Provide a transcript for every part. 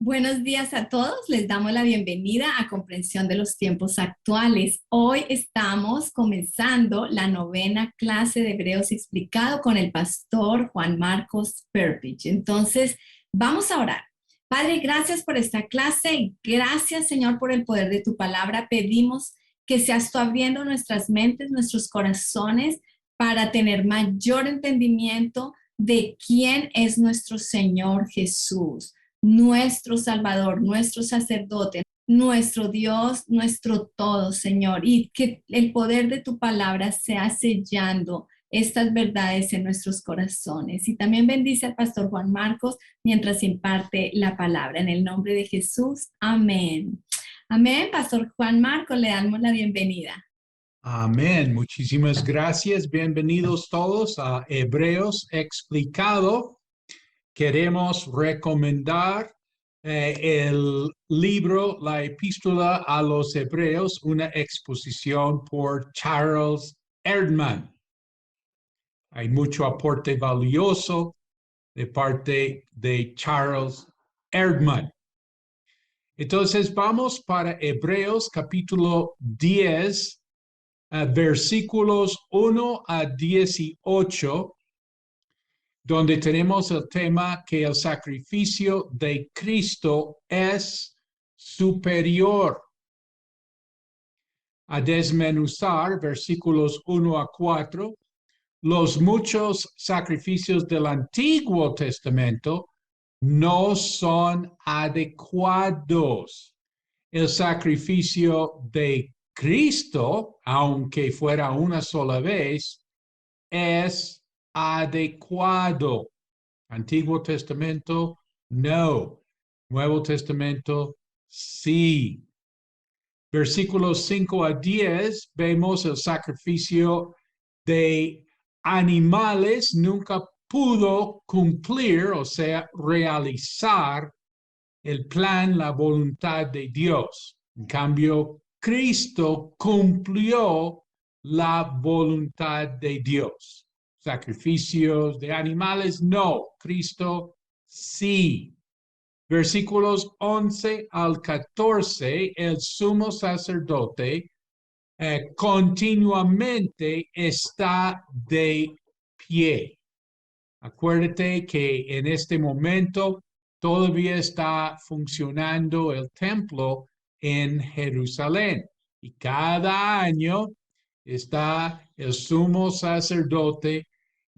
Buenos días a todos, les damos la bienvenida a Comprensión de los Tiempos Actuales. Hoy estamos comenzando la novena clase de Hebreos explicado con el pastor Juan Marcos Perpich. Entonces, vamos a orar. Padre, gracias por esta clase y gracias, Señor, por el poder de tu palabra. Pedimos que seas tú abriendo nuestras mentes, nuestros corazones para tener mayor entendimiento de quién es nuestro Señor Jesús, nuestro Salvador, nuestro sacerdote, nuestro Dios, nuestro todo, Señor, y que el poder de tu palabra sea sellando estas verdades en nuestros corazones. Y también bendice al pastor Juan Marcos mientras imparte la palabra. En el nombre de Jesús, amén. Amén, pastor Juan Marcos, le damos la bienvenida. Amén. Muchísimas gracias. Bienvenidos todos a Hebreos Explicado. Queremos recomendar el libro, la epístola a los Hebreos, una exposición por Charles Erdman. Hay mucho aporte valioso de parte de Charles Erdman. Entonces vamos para Hebreos capítulo 10. Versículos 1 a 18, donde tenemos el tema que el sacrificio de Cristo es superior. A desmenuzar versículos 1 a 4, los muchos sacrificios del Antiguo Testamento no son adecuados. El sacrificio de Cristo, aunque fuera una sola vez, es adecuado. Antiguo Testamento, no. Nuevo Testamento, sí. Versículos 5 a 10, vemos el sacrificio de animales nunca pudo cumplir, o sea, realizar el plan, la voluntad de Dios. En cambio, Cristo cumplió la voluntad de Dios. Sacrificios de animales, no. Cristo, sí. Versículos 11 al 14, el sumo sacerdote continuamente está de pie. Acuérdate que en este momento todavía está funcionando el templo en Jerusalén y cada año está el sumo sacerdote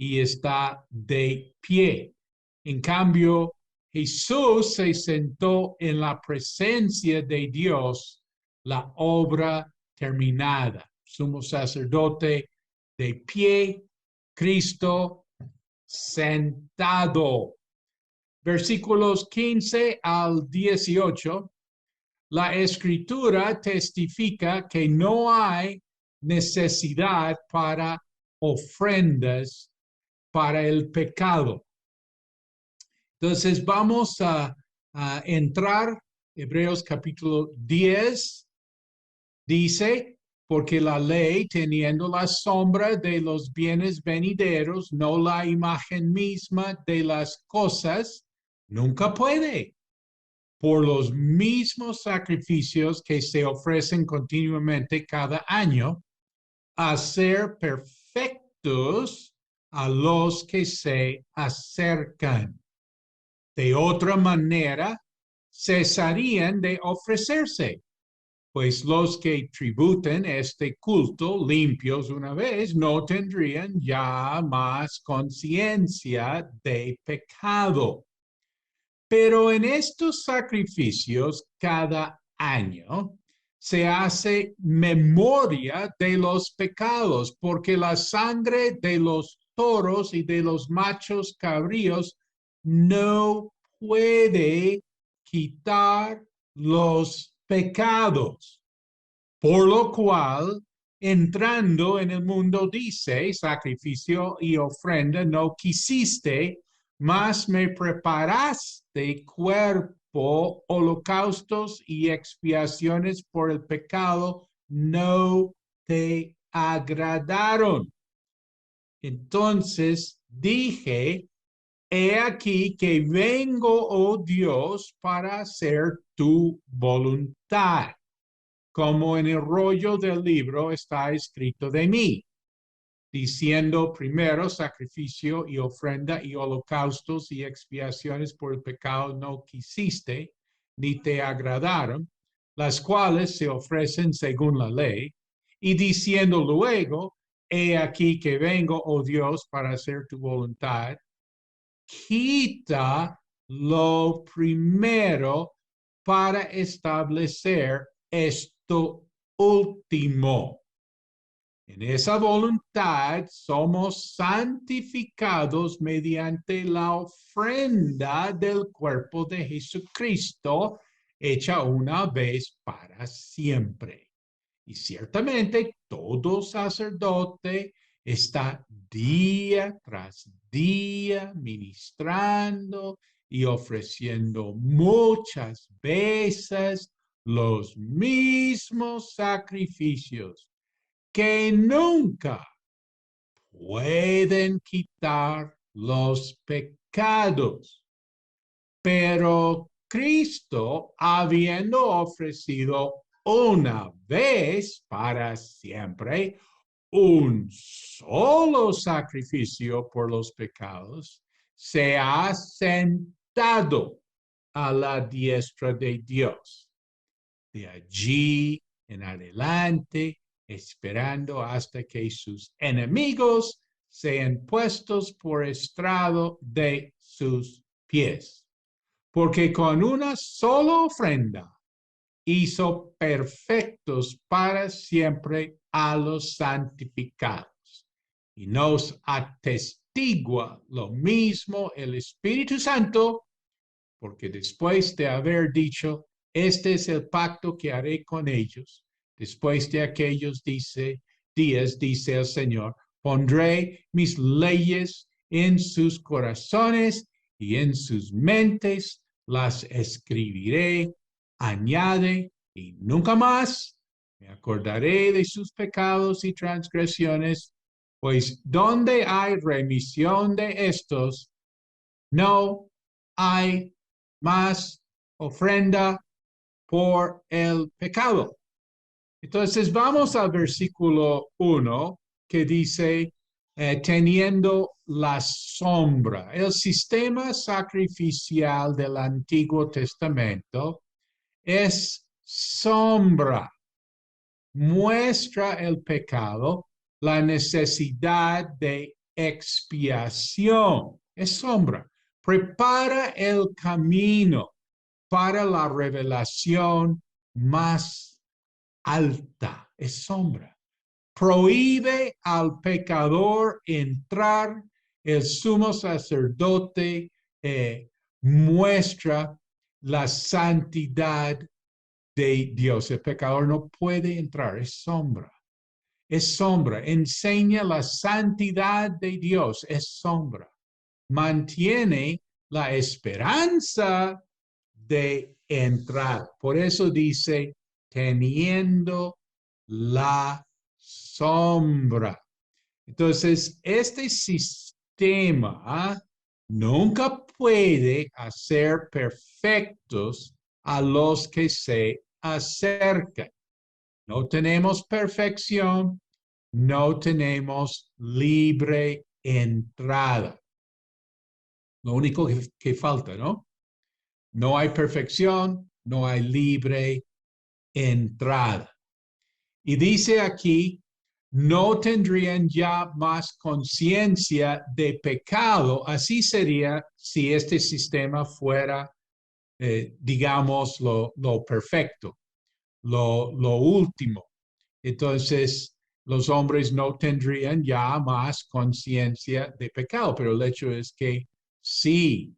y está de pie. En cambio, Jesús se sentó en la presencia de Dios, la obra terminada. Sumo sacerdote de pie, Cristo sentado. Versículos 15 al 18. La escritura testifica que no hay necesidad para ofrendas para el pecado. Entonces vamos a entrar. Hebreos capítulo 10 dice, porque la ley, teniendo la sombra de los bienes venideros, no la imagen misma de las cosas, nunca puede, por los mismos sacrificios que se ofrecen continuamente cada año, hacer perfectos a los que se acercan. De otra manera, cesarían de ofrecerse, pues los que tributen este culto limpios una vez no tendrían ya más conciencia de pecado. Pero en estos sacrificios cada año se hace memoria de los pecados, porque la sangre de los toros y de los machos cabríos no puede quitar los pecados. Por lo cual, entrando en el mundo, dice, sacrificio y ofrenda no quisiste, mas me preparaste cuerpo, holocaustos y expiaciones por el pecado, no te agradaron. Entonces dije, he aquí que vengo, oh Dios, para hacer tu voluntad, como en el rollo del libro está escrito de mí, diciendo primero sacrificio y ofrenda y holocaustos y expiaciones por el pecado no quisiste, ni te agradaron, las cuales se ofrecen según la ley, y diciendo luego, he aquí que vengo, oh Dios, para hacer tu voluntad, quita lo primero para establecer esto último. En esa voluntad somos santificados mediante la ofrenda del cuerpo de Jesucristo, hecha una vez para siempre. Y ciertamente todo sacerdote está día tras día ministrando y ofreciendo muchas veces los mismos sacrificios que nunca pueden quitar los pecados. Pero Cristo, habiendo ofrecido una vez para siempre un solo sacrificio por los pecados, se ha sentado a la diestra de Dios. De allí en adelante, esperando hasta que sus enemigos sean puestos por estrado de sus pies. Porque con una sola ofrenda hizo perfectos para siempre a los santificados. Y nos atestigua lo mismo el Espíritu Santo, porque después de haber dicho, este es el pacto que haré con ellos, después de aquellos días, dice el Señor, pondré mis leyes en sus corazones y en sus mentes las escribiré, añade, y nunca más me acordaré de sus pecados y transgresiones, pues donde hay remisión de estos, no hay más ofrenda por el pecado. Entonces vamos al versículo 1 que dice, teniendo la sombra. El sistema sacrificial del Antiguo Testamento es sombra, muestra el pecado, la necesidad de expiación, es sombra, prepara el camino para la revelación más alta, es sombra. Prohíbe al pecador entrar, el sumo sacerdote muestra la santidad de Dios. El pecador no puede entrar, es sombra. Es sombra, enseña la santidad de Dios, es sombra. Mantiene la esperanza de entrar. Por eso dice, teniendo la sombra. Entonces, este sistema nunca puede hacer perfectos a los que se acercan. No tenemos perfección, no tenemos libre entrada. Lo único que falta, ¿no? No hay perfección, no hay libre entrada. Y dice aquí, no tendrían ya más conciencia de pecado. Así sería si este sistema fuera, digamos, lo perfecto, lo último. Entonces, los hombres no tendrían ya más conciencia de pecado, pero el hecho es que sí,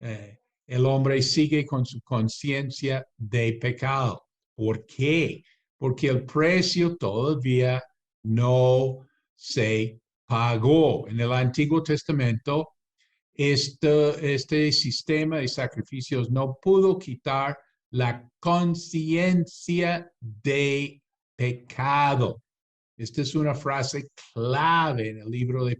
el hombre sigue con su conciencia de pecado. ¿Por qué? Porque el precio todavía no se pagó. En el Antiguo Testamento, este sistema de sacrificios no pudo quitar la conciencia de pecado. Esta es una frase clave en el libro de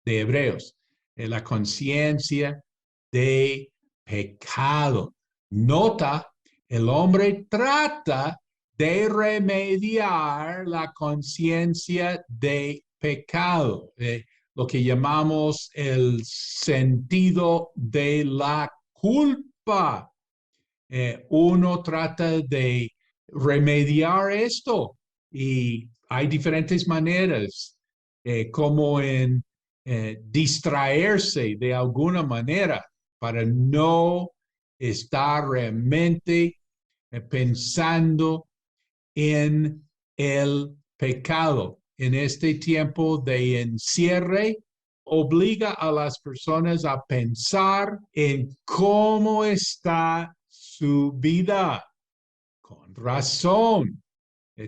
Hebreos. la conciencia de pecado. Nota, el hombre trata de remediar la conciencia de pecado, lo que llamamos el sentido de la culpa. Uno trata de remediar esto y hay diferentes maneras, como en distraerse de alguna manera para no estar realmente pensando en el pecado. En este tiempo de encierre, obliga a las personas a pensar en cómo está su vida. Con razón,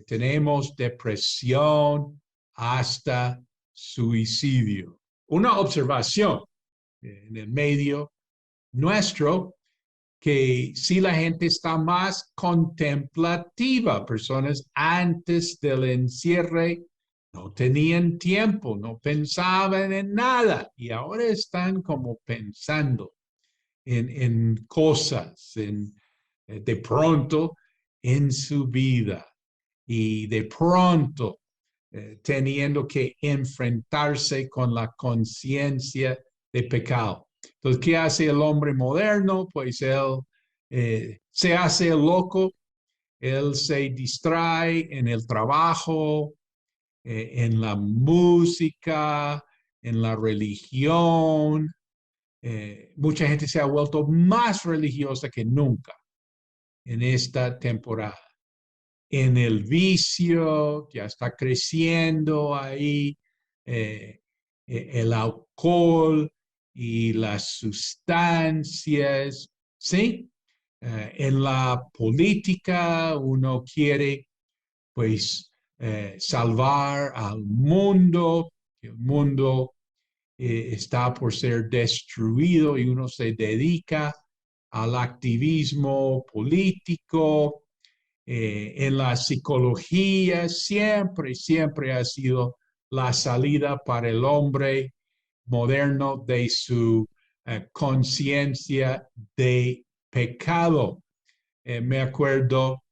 tenemos depresión hasta suicidio. Una observación en el medio nuestro, que si la gente está más contemplativa, personas antes del encierre no tenían tiempo, no pensaban en nada y ahora están como pensando en cosas, de pronto en su vida y de pronto teniendo que enfrentarse con la conciencia de pecado. Entonces, ¿qué hace el hombre moderno? Pues él se hace loco, él se distrae en el trabajo, en la música, en la religión. Mucha gente se ha vuelto más religiosa que nunca en esta temporada. En el vicio, ya está creciendo ahí, el alcohol y las sustancias, ¿sí? En la política uno quiere, pues, salvar al mundo, el mundo está por ser destruido y uno se dedica al activismo político. En la psicología siempre ha sido la salida para el hombre moderno de su conciencia de pecado. Me acuerdo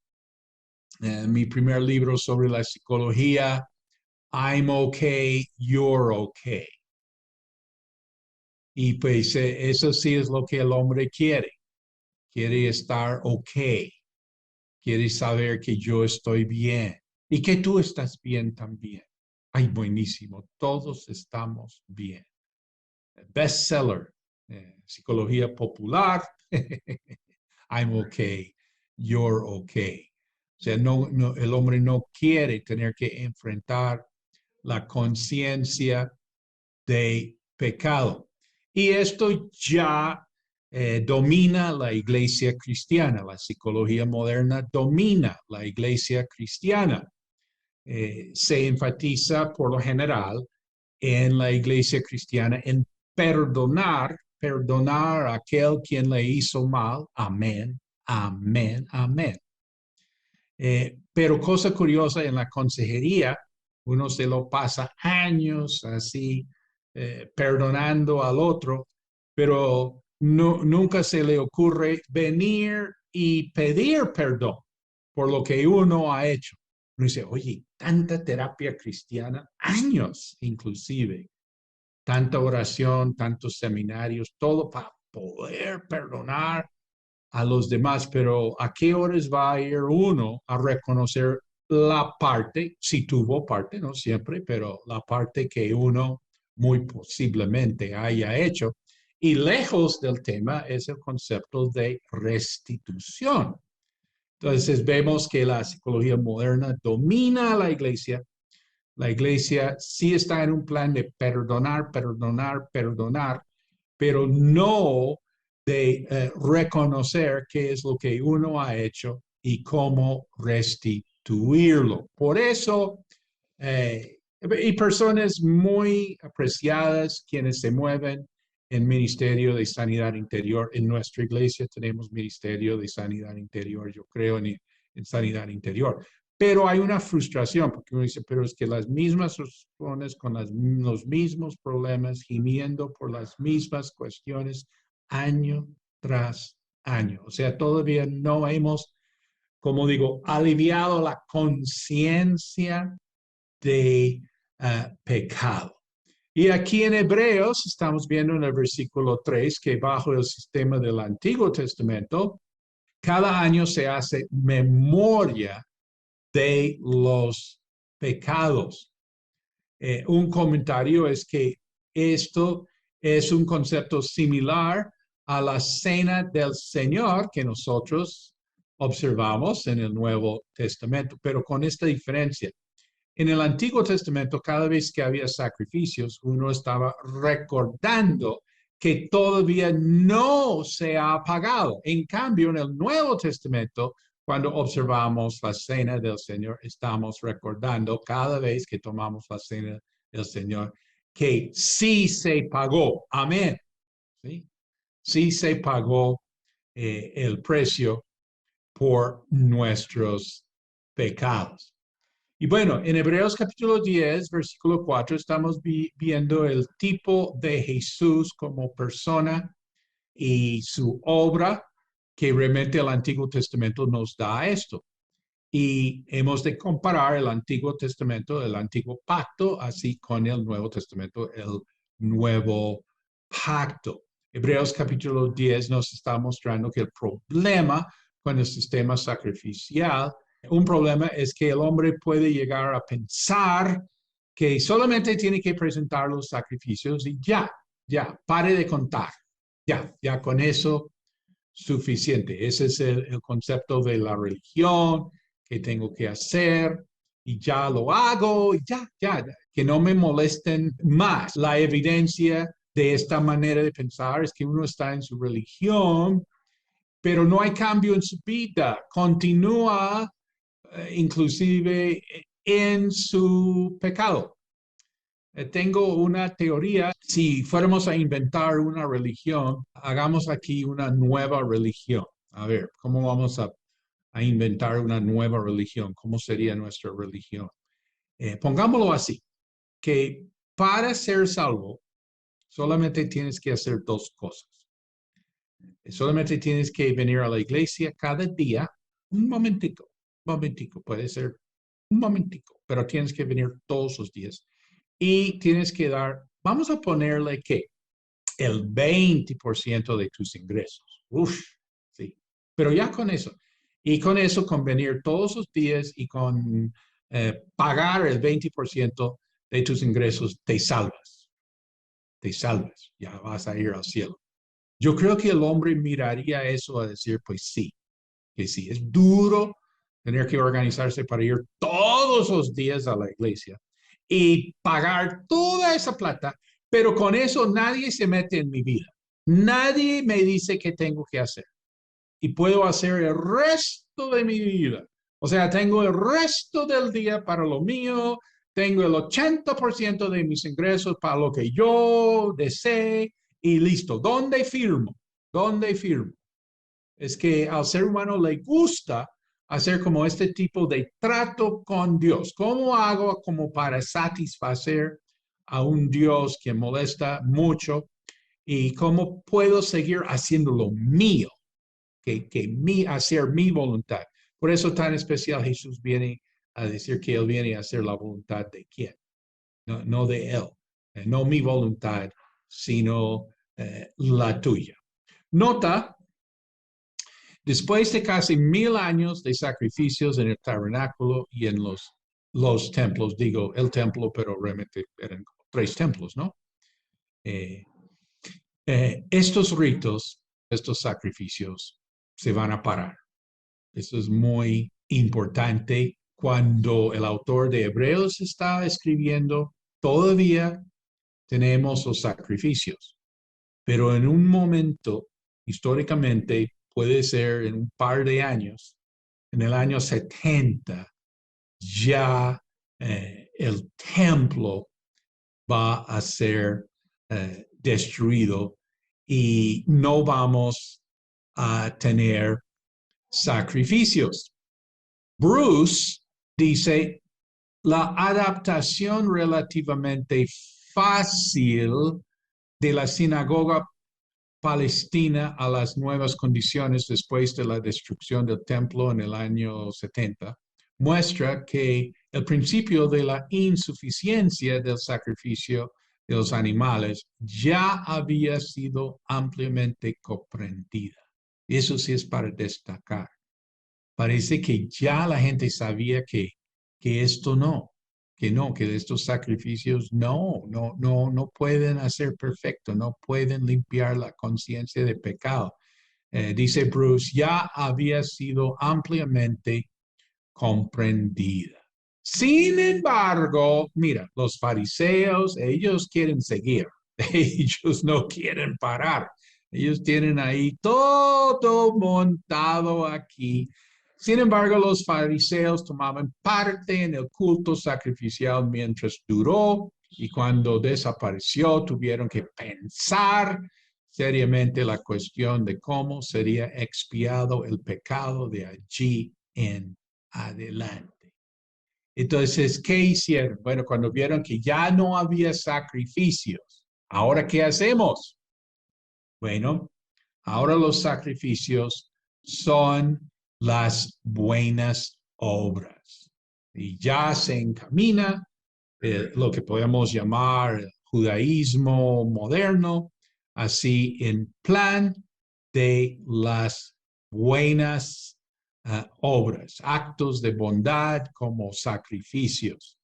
mi primer libro sobre la psicología, I'm okay, you're okay. Y pues eso sí es lo que el hombre quiere. Quiere estar okay. Quiere saber que yo estoy bien y que tú estás bien también. Ay, buenísimo. Todos estamos bien. Bestseller, psicología popular. I'm okay. You're okay. O sea, el hombre no quiere tener que enfrentar la conciencia de pecado. Y esto ya domina la iglesia cristiana, la psicología moderna domina la iglesia cristiana. Se enfatiza por lo general en la iglesia cristiana en perdonar a aquel quien le hizo mal. Amén, amén, amén. Pero cosa curiosa, en la consejería, uno se lo pasa años así, perdonando al otro, pero nunca se le ocurre venir y pedir perdón por lo que uno ha hecho. Uno dice, oye, tanta terapia cristiana, años inclusive, tanta oración, tantos seminarios, todo para poder perdonar a los demás, pero ¿a qué horas va a ir uno a reconocer la parte, si tuvo parte, no siempre, pero la parte que uno muy posiblemente haya hecho? Y lejos del tema es el concepto de restitución. Entonces vemos que la psicología moderna domina a la iglesia. La iglesia sí está en un plan de perdonar, perdonar, perdonar, pero no de reconocer qué es lo que uno ha hecho y cómo restituirlo. Por eso, y personas muy apreciadas quienes se mueven en Ministerio de Sanidad Interior. En nuestra iglesia tenemos Ministerio de Sanidad Interior, yo creo en Sanidad Interior. Pero hay una frustración, porque uno dice, pero es que las mismas personas con los mismos problemas, gimiendo por las mismas cuestiones, año tras año. O sea, todavía no hemos, como digo, aliviado la conciencia de pecado. Y aquí en Hebreos estamos viendo en el versículo 3 que bajo el sistema del Antiguo Testamento, cada año se hace memoria de los pecados. Un comentario es que esto es un concepto similar a la cena del Señor que nosotros observamos en el Nuevo Testamento, pero con esta diferencia. En el Antiguo Testamento, cada vez que había sacrificios, uno estaba recordando que todavía no se ha pagado. En cambio, en el Nuevo Testamento, cuando observamos la cena del Señor, estamos recordando cada vez que tomamos la cena del Señor que sí se pagó. Amén. Sí, sí se pagó el precio por nuestros pecados. Y bueno, en Hebreos capítulo 10, versículo 4, estamos viendo el tipo de Jesús como persona y su obra, que realmente el Antiguo Testamento nos da esto. Y hemos de comparar el Antiguo Testamento, el Antiguo Pacto, así con el Nuevo Testamento, el Nuevo Pacto. Hebreos capítulo 10 nos está mostrando que el problema con el sistema sacrificial, un problema es que el hombre puede llegar a pensar que solamente tiene que presentar los sacrificios y ya, pare de contar. Ya con eso suficiente. Ese es el concepto de la religión que tengo que hacer y ya lo hago y ya, que no me molesten más. La evidencia de esta manera de pensar es que uno está en su religión, pero no hay cambio en su vida. Continúa inclusive en su pecado. Tengo una teoría. Si fuéramos a inventar una religión, hagamos aquí una nueva religión. A ver, ¿cómo vamos a inventar una nueva religión? ¿Cómo sería nuestra religión? Pongámoslo así, que para ser salvo, solamente tienes que hacer dos cosas. Solamente tienes que venir a la iglesia cada día, un momentico, puede ser un momentico, pero tienes que venir todos los días. Y tienes que dar, vamos a ponerle que el 20% de tus ingresos. Uf, sí. Pero ya con eso. Y con eso, con venir todos los días y con pagar el 20% de tus ingresos, te salvas. Te salvas. Ya vas a ir al cielo. Yo creo que el hombre miraría eso a decir, pues sí, que sí. Es duro tener que organizarse para ir todos los días a la iglesia y pagar toda esa plata, pero con eso nadie se mete en mi vida. Nadie me dice qué tengo que hacer y puedo hacer el resto de mi vida. O sea, tengo el resto del día para lo mío, tengo el 80% de mis ingresos para lo que yo desee y listo. ¿Dónde firmo? ¿Dónde firmo? Es que al ser humano le gusta hacer como este tipo de trato con Dios. ¿Cómo hago como para satisfacer a un Dios que molesta mucho? ¿Y cómo puedo seguir haciendo lo mío? Hacer mi voluntad. Por eso tan especial Jesús viene a decir que Él viene a hacer la voluntad de quién, no de Él, no mi voluntad, sino la tuya. Nota, después de casi 1000 años de sacrificios en el tabernáculo y en los templos, digo el templo, pero realmente eran 3 templos, ¿no? Estos ritos, estos sacrificios se van a parar. Eso es muy importante. Cuando el autor de Hebreos está escribiendo, todavía tenemos los sacrificios, pero en un momento, históricamente, puede ser en un par de años, en el año 70, ya el templo va a ser destruido y no vamos a tener sacrificios. Bruce dice, la adaptación relativamente fácil de la sinagoga palestina a las nuevas condiciones después de la destrucción del templo en el año 70 muestra que el principio de la insuficiencia del sacrificio de los animales ya había sido ampliamente comprendida. Eso sí es para destacar. Parece que ya la gente sabía que esto no, que estos sacrificios no pueden hacer perfecto, no pueden limpiar la conciencia de pecado. Dice Bruce, ya había sido ampliamente comprendida. Sin embargo, mira, los fariseos, ellos quieren seguir, ellos no quieren parar. Ellos tienen ahí todo montado aquí. Sin embargo, los fariseos tomaban parte en el culto sacrificial mientras duró y cuando desapareció tuvieron que pensar seriamente la cuestión de cómo sería expiado el pecado de allí en adelante. Entonces, ¿qué hicieron? Bueno, cuando vieron que ya no había sacrificios, ¿ahora qué hacemos? Bueno, ahora los sacrificios son las buenas obras. Y ya se encamina lo que podemos llamar judaísmo moderno, así en plan de las buenas obras, actos de bondad como sacrificios.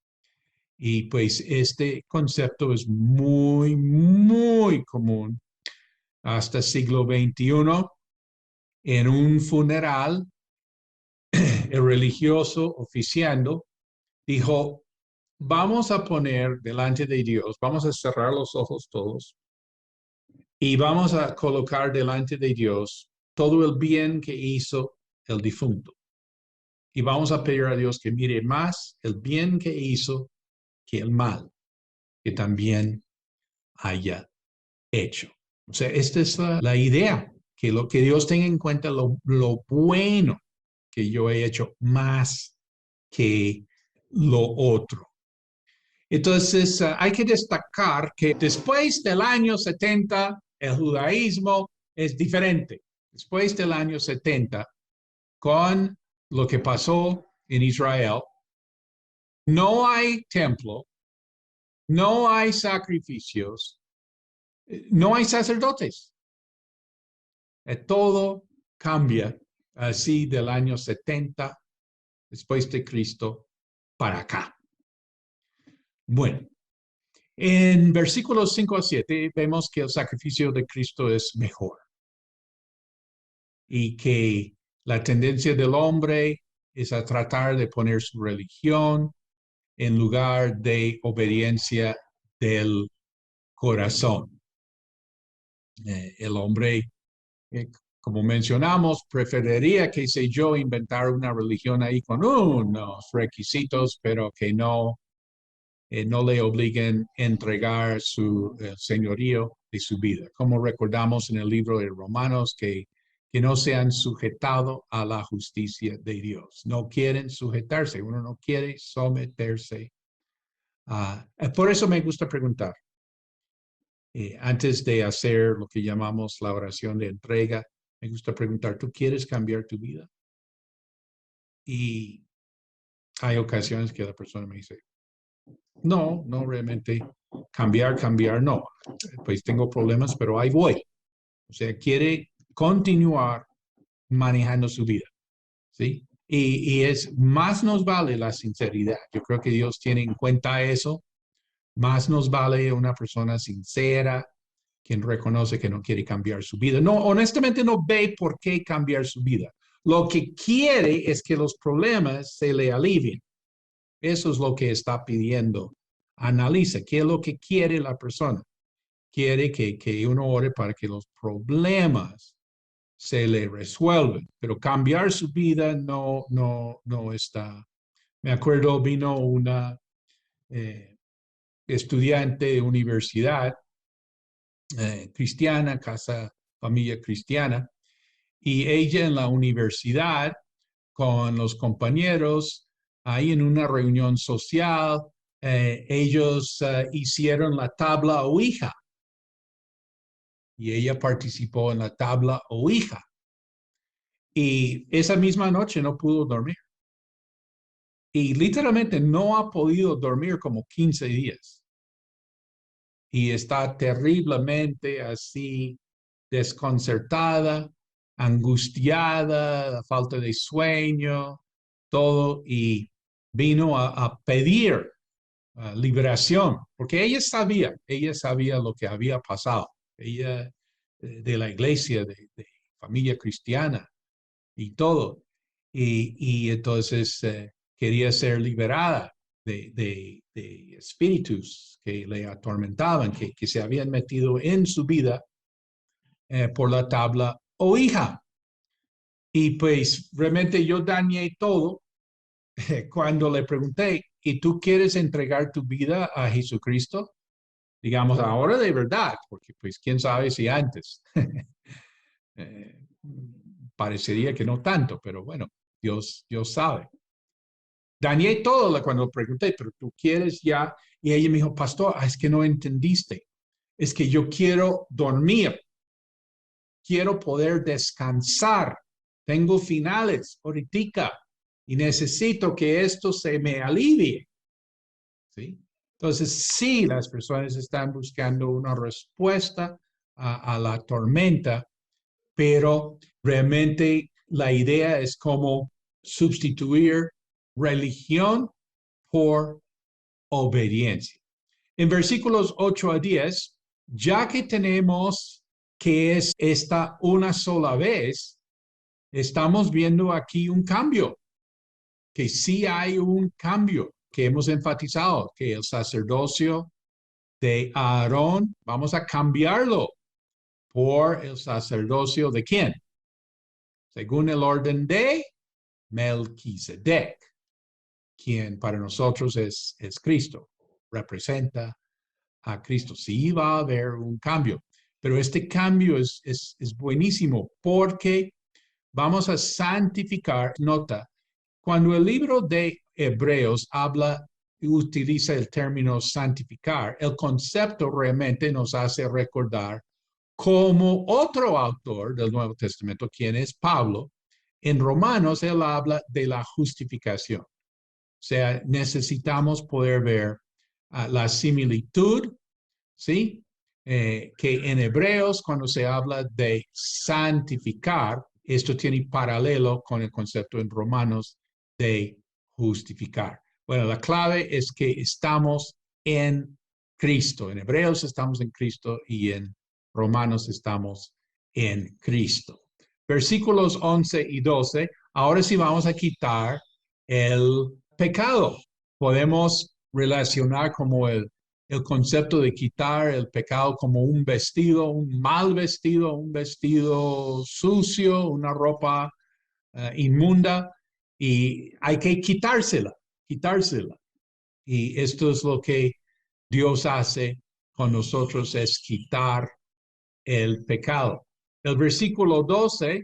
Y pues este concepto es muy común hasta el siglo XXI. En un funeral, el religioso oficiando dijo, vamos a poner delante de Dios, vamos a cerrar los ojos todos y vamos a colocar delante de Dios todo el bien que hizo el difunto. Y vamos a pedir a Dios que mire más el bien que hizo que el mal que también haya hecho. O sea, esta es la idea, que lo que Dios tenga en cuenta lo bueno que yo he hecho más que lo otro. Entonces, hay que destacar que después del año 70, el judaísmo es diferente. Después del año 70, con lo que pasó en Israel, no hay templo, no hay sacrificios, no hay sacerdotes. Todo cambia así del año 70 después de Cristo para acá. Bueno, en versículos 5 a 7 vemos que el sacrificio de Cristo es mejor y que la tendencia del hombre es a tratar de poner su religión en lugar de obediencia del corazón. El hombre, como mencionamos, preferiría, qué sé yo, inventar una religión ahí con unos requisitos, pero que no le obliguen a entregar su señorío de su vida. Como recordamos en el libro de Romanos, que no se han sujetado a la justicia de Dios. No quieren sujetarse, uno no quiere someterse. Por eso me gusta preguntar, antes de hacer lo que llamamos la oración de entrega, me gusta preguntar, ¿tú quieres cambiar tu vida? Y hay ocasiones que la persona me dice, no realmente cambiar, no. Pues tengo problemas, pero ahí voy. O sea, quiere continuar manejando su vida, ¿sí? Y es, más nos vale la sinceridad. Yo creo que Dios tiene en cuenta eso. Más nos vale una persona sincera, quien reconoce que no quiere cambiar su vida. No, honestamente no ve por qué cambiar su vida. Lo que quiere es que los problemas se le alivien. Eso es lo que está pidiendo. Analiza qué es lo que quiere la persona. Quiere que uno ore para que los problemas se le resuelven, pero cambiar su vida no está. Me acuerdo, vino una estudiante de universidad cristiana, familia cristiana, y ella en la universidad con los compañeros ahí en una reunión social, ellos hicieron la tabla Ouija y ella participó en la tabla Ouija. Y esa misma noche no pudo dormir. Y literalmente no ha podido dormir como 15 días. Y está terriblemente así desconcertada, angustiada, falta de sueño, todo. Y vino a pedir liberación, porque ella sabía lo que había pasado. Ella de la iglesia, de familia cristiana y todo. Y entonces quería ser liberada de espíritus que le atormentaban, que se habían metido en su vida por la tabla Ouija. Y pues realmente yo dañé todo cuando le pregunté, ¿y tú quieres entregar tu vida a Jesucristo? Digamos, ahora de verdad, porque pues quién sabe si antes. eh, Parecería que no tanto, pero bueno, Dios sabe. Dañé todo cuando le pregunté, pero tú quieres ya. Y ella me dijo, pastor, es que no entendiste. Es que yo quiero dormir, quiero poder descansar. Tengo finales ahorita y necesito que esto se me alivie. ¿Sí? Entonces, sí, las personas están buscando una respuesta a la tormenta, pero realmente la idea es como sustituir religión por obediencia. En versículos 8 a 10, ya que tenemos que es esta una sola vez, estamos viendo aquí un cambio, que sí hay un cambio que hemos enfatizado, que el sacerdocio de Aarón, vamos a cambiarlo por el sacerdocio de quién? Según el orden de Melquisedec, quien para nosotros es Cristo, representa a Cristo. Sí va a haber un cambio, pero este cambio es buenísimo porque vamos a santificar. Nota, cuando el libro de Hebreos habla y utiliza el término santificar, el concepto realmente nos hace recordar como otro autor del Nuevo Testamento, quien es Pablo. En Romanos, él habla de la justificación. O sea, necesitamos poder ver la similitud, ¿sí? Que en Hebreos, cuando se habla de santificar, esto tiene paralelo con el concepto en Romanos de justificar. Bueno, la clave es que estamos en Cristo. En Hebreos estamos en Cristo y en Romanos estamos en Cristo. Versículos 11 y 12. Ahora sí vamos a quitar el pecado. Podemos relacionar como el concepto de quitar el pecado como un vestido, un mal vestido, un vestido sucio, una ropa inmunda, y hay que quitársela, quitársela. Y esto es lo que Dios hace con nosotros, es quitar el pecado. El versículo 12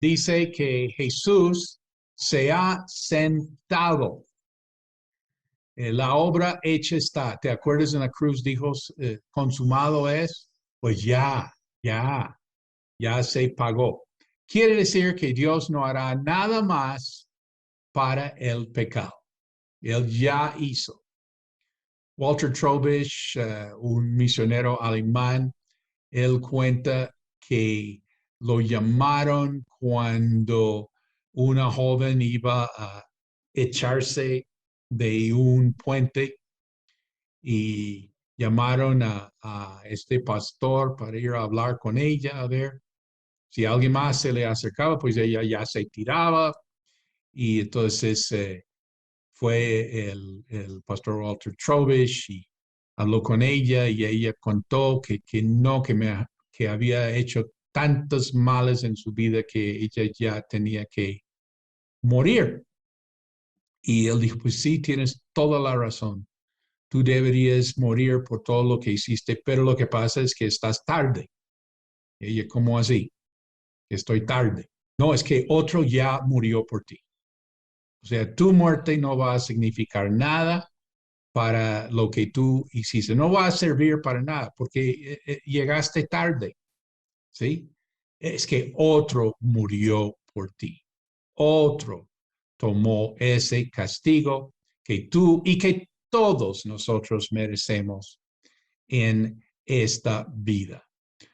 dice que Jesús se ha sentado. La obra hecha está. ¿Te acuerdas en la cruz dijo, consumado es? Pues ya se pagó. Quiere decir que Dios no hará nada más para el pecado. Él ya hizo. Walter Trobisch, un misionero alemán, él cuenta que lo llamaron cuando una joven iba a echarse de un puente y llamaron a este pastor para ir a hablar con ella, a ver si alguien más se le acercaba, pues ella ya se tiraba y entonces fue el pastor Walter Trobisch y habló con ella y ella contó que no, que había hecho tantos males en su vida que ella ya tenía que morir. Y él dijo, pues sí, tienes toda la razón. Tú deberías morir por todo lo que hiciste, pero lo que pasa es que estás tarde. Y ella, ¿cómo así? Estoy tarde. No, es que otro ya murió por ti. O sea, tu muerte no va a significar nada para lo que tú hiciste. No va a servir para nada porque llegaste tarde, ¿sí? Es que otro murió por ti. Otro tomó ese castigo que tú y que todos nosotros merecemos en esta vida.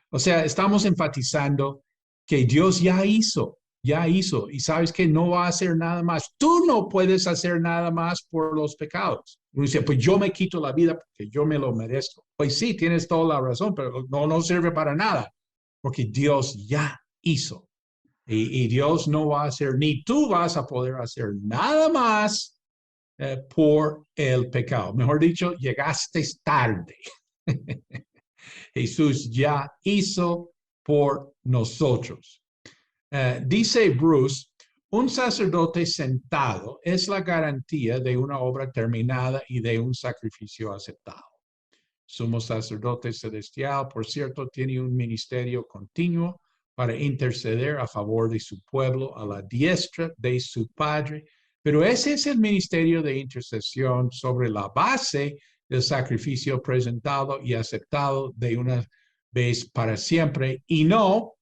O sea, estamos enfatizando que Dios ya hizo, y sabes que no va a hacer nada más. Tú no puedes hacer nada más por los pecados. Uno dice, pues yo me quito la vida porque yo me lo merezco. Pues sí, tienes toda la razón, pero no sirve para nada, porque Dios ya hizo. Y Dios no va a hacer, ni tú vas a poder hacer nada más por el pecado. Mejor dicho, llegaste tarde. Jesús ya hizo por nosotros. Dice Bruce, un sacerdote sentado es la garantía de una obra terminada y de un sacrificio aceptado. Sumo sacerdote celestial, por cierto, tiene un ministerio continuo para interceder a favor de su pueblo a la diestra de su Padre, pero ese es el ministerio de intercesión sobre la base del sacrificio presentado y aceptado de una vez para siempre y no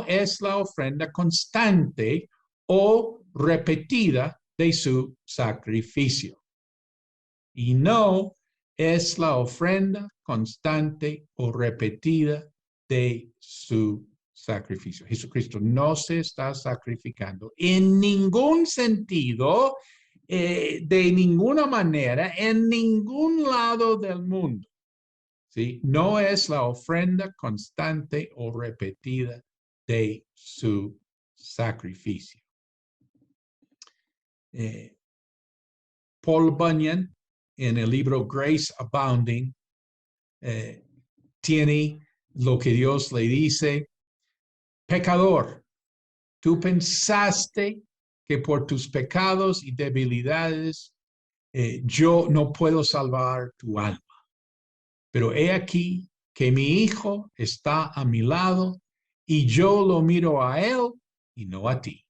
es la ofrenda constante o repetida de su sacrificio. Y no es la ofrenda constante o repetida de su sacrificio. Jesucristo no se está sacrificando en ningún sentido, de ninguna manera, en ningún lado del mundo. ¿Sí? No es la ofrenda constante o repetida de su sacrificio. Paul Bunyan, en el libro Grace Abounding, tiene lo que Dios le dice: pecador, tú pensaste que por tus pecados y debilidades yo no puedo salvar tu alma. Pero he aquí que mi Hijo está a mi lado y yo lo miro a él y no a ti.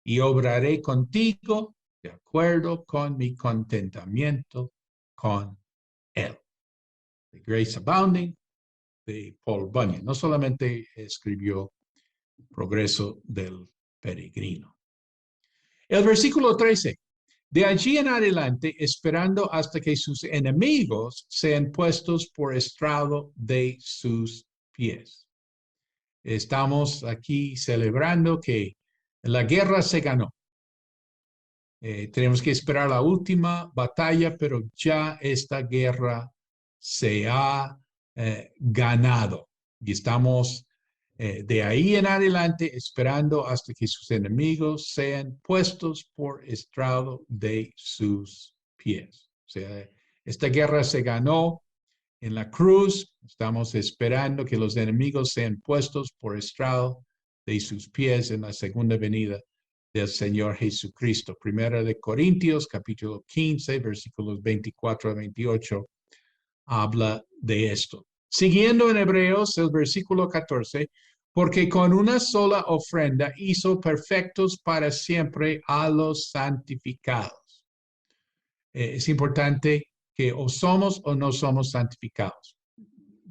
Y obraré contigo de acuerdo con mi contentamiento con él. The Grace Abounding, de Paul Bunyan. No solamente escribió Progreso del Peregrino. El versículo 13. De allí en adelante, esperando hasta que sus enemigos sean puestos por estrado de sus pies. Estamos aquí celebrando que la guerra se ganó. Tenemos que esperar la última batalla, pero ya esta guerra se ha ganado. Y estamos de ahí en adelante esperando hasta que sus enemigos sean puestos por estrado de sus pies. O sea, esta guerra se ganó en la cruz. Estamos esperando que los enemigos sean puestos por estrado de sus pies en la segunda venida del Señor Jesucristo. Primera de Corintios, capítulo 15, versículos 24 a 28, habla de esto. Siguiendo en Hebreos, el versículo 14, porque con una sola ofrenda hizo perfectos para siempre a los santificados. Es importante que o somos o no somos santificados.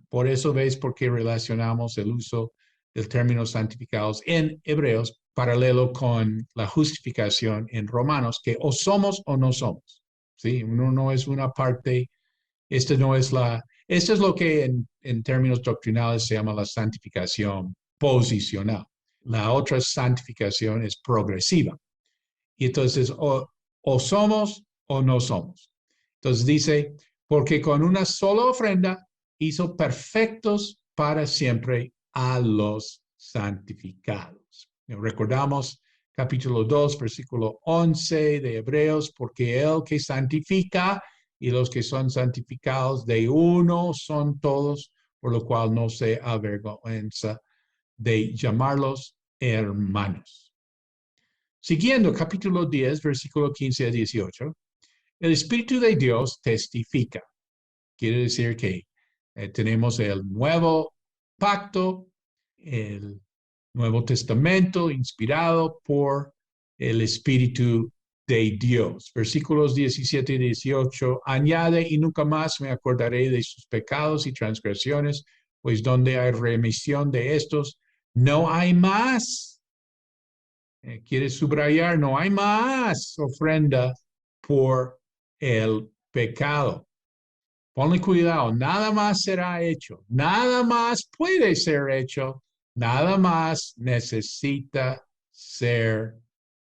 Por eso ves por qué relacionamos el uso del término santificados en Hebreos paralelo con la justificación en Romanos, que o somos o no somos. ¿Sí? Uno no es una parte, esto es lo que en términos doctrinales se llama la santificación posicional. La otra santificación es progresiva. Y entonces o somos o no somos. Entonces dice, porque con una sola ofrenda hizo perfectos para siempre a los santificados. Recordamos capítulo 2, versículo 11 de Hebreos, porque el que santifica y los que son santificados de uno son todos, por lo cual no se avergüenza de llamarlos hermanos. Siguiendo capítulo 10, versículo 15 a 18, el Espíritu de Dios testifica. Quiere decir que tenemos el nuevo pacto, el Nuevo Testamento inspirado por el Espíritu de Dios. Versículos 17 y 18, añade, y nunca más me acordaré de sus pecados y transgresiones, pues donde hay remisión de estos, no hay más. Quiere subrayar, no hay más ofrenda por el pecado. Ponle cuidado, nada más será hecho, nada más puede ser hecho, nada más necesita ser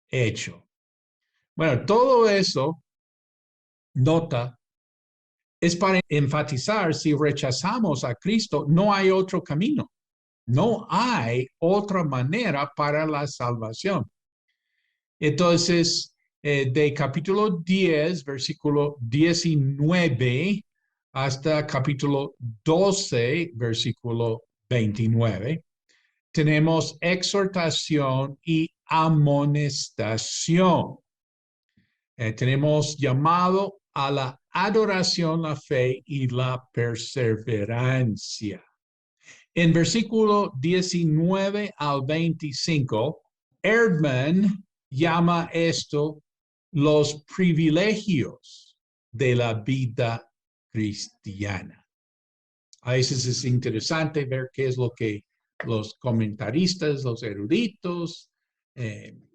hecho. Bueno, todo eso, nota, es para enfatizar, si rechazamos a Cristo, no hay otro camino, no hay otra manera para la salvación. Entonces, de capítulo 10, versículo 19, hasta capítulo 12, versículo 29, tenemos exhortación y amonestación. Tenemos llamado a la adoración, la fe y la perseverancia. En versículo 19 al 25, Erdman llama esto los privilegios de la vida cristiana. A veces es interesante ver qué es lo que los comentaristas, los eruditos,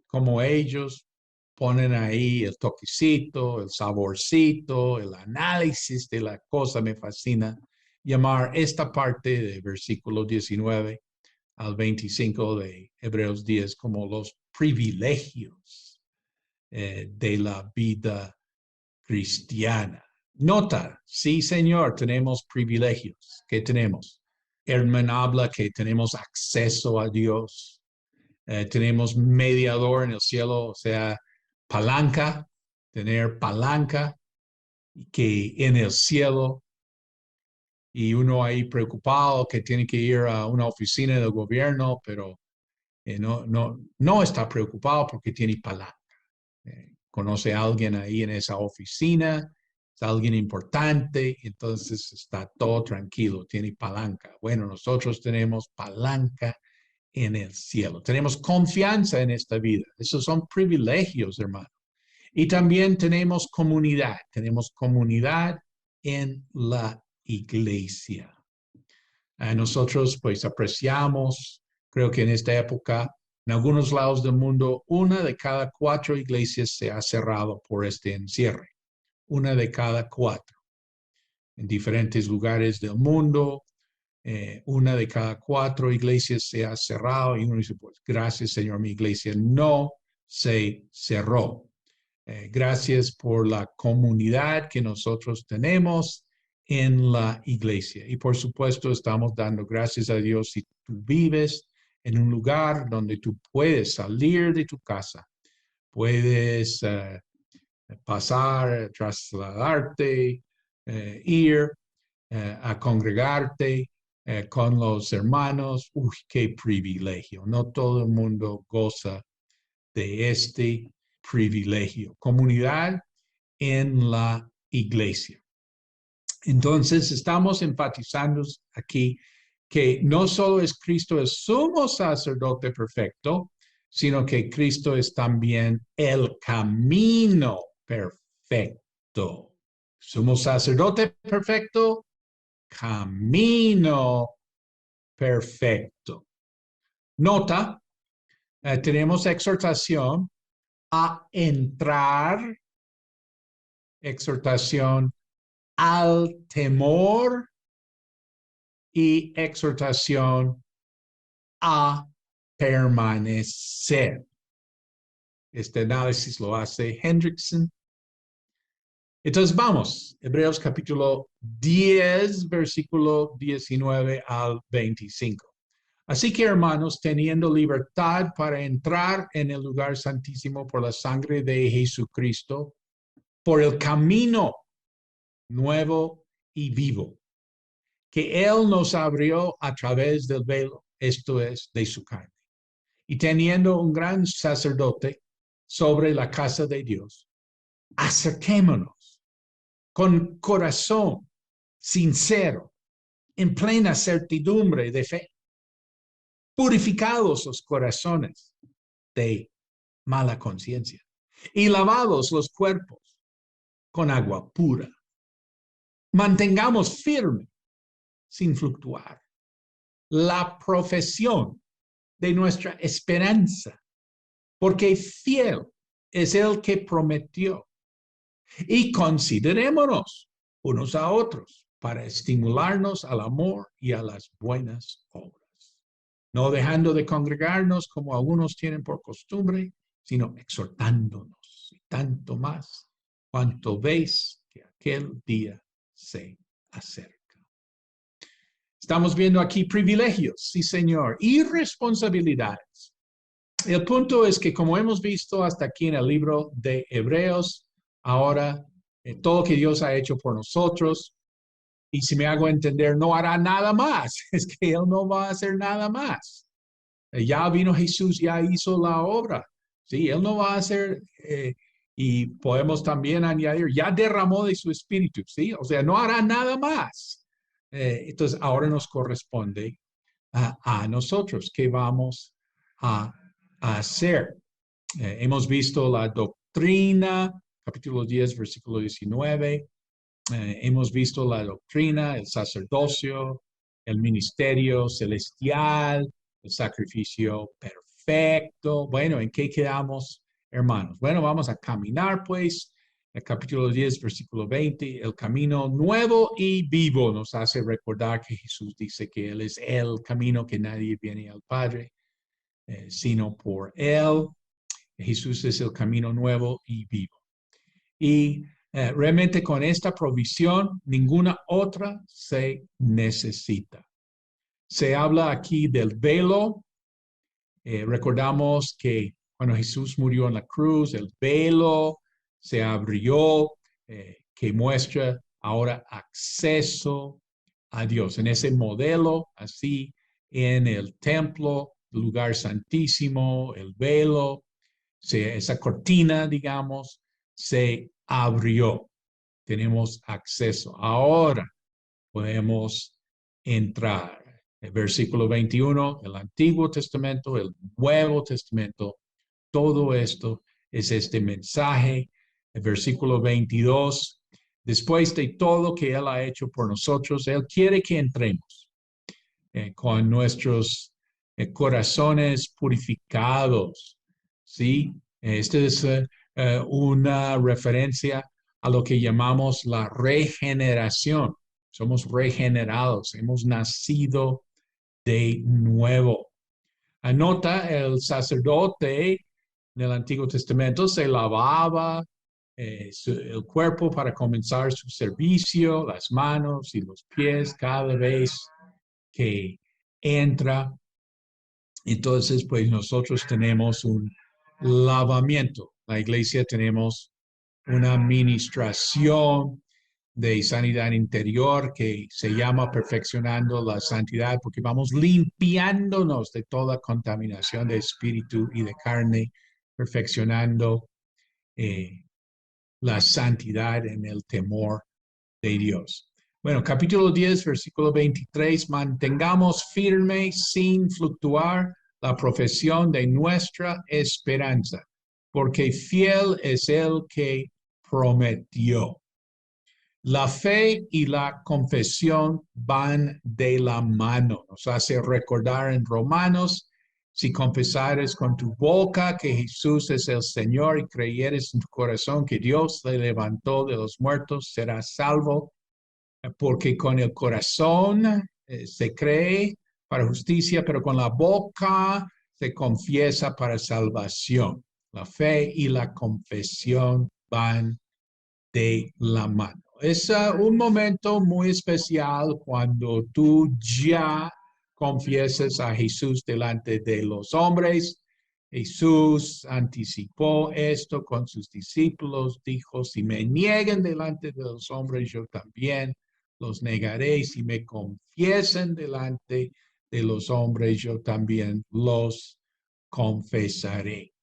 como ellos ponen ahí el toquecito, el saborcito, el análisis de la cosa. Me fascina llamar esta parte de versículo 19 al 25 de Hebreos 10 como los privilegios de la vida cristiana. Nota, sí, Señor, tenemos privilegios. ¿Qué tenemos? Herman habla que tenemos acceso a Dios. Tenemos mediador en el cielo, o sea, palanca, tener palanca que en el cielo, y uno ahí preocupado que tiene que ir a una oficina del gobierno, pero no está preocupado porque tiene palanca. Conoce a alguien ahí en esa oficina, es alguien importante, entonces está todo tranquilo, tiene palanca. Bueno, nosotros tenemos palanca en el cielo, tenemos confianza en esta vida. Esos son privilegios, hermano. Y también tenemos comunidad en la iglesia. Nosotros pues apreciamos, creo que en esta época, en algunos lados del mundo, 1 de cada 4 iglesias se ha cerrado por este encierre. 1 de cada 4. En diferentes lugares del mundo, 1 de cada 4 iglesias se ha cerrado y uno dice, pues gracias Señor, mi iglesia no se cerró. Gracias por la comunidad que nosotros tenemos en la iglesia. Y por supuesto, estamos dando gracias a Dios si tú vives en un lugar donde tú puedes salir de tu casa, puedes pasar, trasladarte, ir a congregarte con los hermanos. Uy, qué privilegio. No todo el mundo goza de este privilegio. Comunidad en la iglesia. Entonces, estamos enfatizando aquí que no solo es Cristo el sumo sacerdote perfecto, sino que Cristo es también el camino perfecto. Sumo sacerdote perfecto, camino perfecto. Nota, tenemos exhortación a entrar, exhortación al temor y exhortación a permanecer. Este análisis lo hace Hendrickson. Entonces vamos, Hebreos capítulo 10, versículo 19 al 25. Así que, hermanos, teniendo libertad para entrar en el lugar santísimo por la sangre de Jesucristo, por el camino nuevo y vivo, que Él nos abrió a través del velo, esto es, de su carne. Y teniendo un gran sacerdote sobre la casa de Dios, acerquémonos con corazón sincero, en plena certidumbre de fe, purificados los corazones de mala conciencia. Y lavados los cuerpos con agua pura. Mantengamos firme, sin fluctuar, la profesión de nuestra esperanza, porque fiel es el que prometió. Y considerémonos unos a otros para estimularnos al amor y a las buenas obras, no dejando de congregarnos como algunos tienen por costumbre, sino exhortándonos, y tanto más cuanto veis que aquel día se acerca. Estamos viendo aquí privilegios, sí señor, y responsabilidades. El punto es que, como hemos visto hasta aquí en el libro de Hebreos, ahora todo lo que Dios ha hecho por nosotros, y si me hago entender, no hará nada más. Es que Él no va a hacer nada más. Ya vino Jesús, ya hizo la obra. Sí, Él no va a hacer, y podemos también añadir, ya derramó de su espíritu. Sí, o sea, no hará nada más. Entonces, ahora nos corresponde a nosotros qué vamos a hacer. Hemos visto la doctrina, capítulo 10, versículo 19. Hemos visto la doctrina, el sacerdocio, el ministerio celestial, el sacrificio perfecto. Bueno, ¿en qué quedamos, hermanos? Bueno, vamos a caminar, pues. El capítulo 10, versículo 20, el camino nuevo y vivo nos hace recordar que Jesús dice que Él es el camino, que nadie viene al Padre, sino por Él. Jesús es el camino nuevo y vivo. Y realmente con esta provisión, ninguna otra se necesita. Se habla aquí del velo. Recordamos que cuando Jesús murió en la cruz, el velo se abrió, que muestra ahora acceso a Dios. En ese modelo, así en el templo, lugar santísimo, el velo, esa cortina, digamos, se abrió. Tenemos acceso. Ahora podemos entrar. El versículo 21, el Antiguo Testamento, el Nuevo Testamento, todo esto es este mensaje. El versículo 22, después de todo que Él ha hecho por nosotros, Él quiere que entremos con nuestros corazones purificados, ¿sí? Esta es una referencia a lo que llamamos la regeneración. Somos regenerados, hemos nacido de nuevo. Anota, el sacerdote del Antiguo Testamento se lavaba el cuerpo para comenzar su servicio, las manos y los pies cada vez que entra. Entonces, pues nosotros tenemos un lavamiento. La iglesia tenemos una administración de sanidad interior que se llama perfeccionando la santidad, porque vamos limpiándonos de toda contaminación de espíritu y de carne, perfeccionando la santidad en el temor de Dios. Bueno, capítulo 10, versículo 23, mantengamos firme sin fluctuar la profesión de nuestra esperanza, porque fiel es el que prometió. La fe y la confesión van de la mano. Nos hace recordar en Romanos, si confesares con tu boca que Jesús es el Señor y creyeres en tu corazón que Dios le levantó de los muertos, serás salvo, porque con el corazón se cree para justicia, pero con la boca se confiesa para salvación. La fe y la confesión van de la mano. Es un momento muy especial cuando tú ya confiesas a Jesús delante de los hombres. Jesús anticipó esto con sus discípulos, dijo, si me niegan delante de los hombres, yo también los negaré. Si me confiesen delante de los hombres, yo también los confesaré.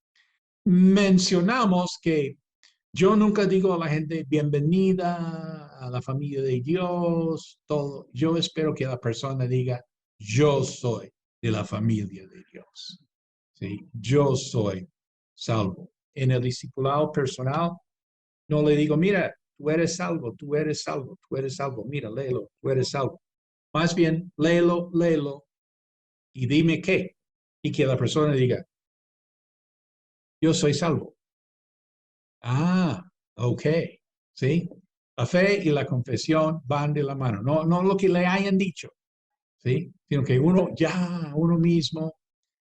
Mencionamos que yo nunca digo a la gente bienvenida a la familia de Dios, todo. Yo espero que la persona diga, yo soy de la familia de Dios. ¿Sí? Yo soy salvo. En el discipulado personal, no le digo, mira, tú eres salvo, tú eres salvo, tú eres salvo, mira, léelo, tú eres salvo. Más bien, léelo, léelo y dime qué. Y que la persona diga, yo soy salvo. Ah, ok, ¿sí? La fe y la confesión van de la mano. No, no lo que le hayan dicho, ¿sí? Sino que uno mismo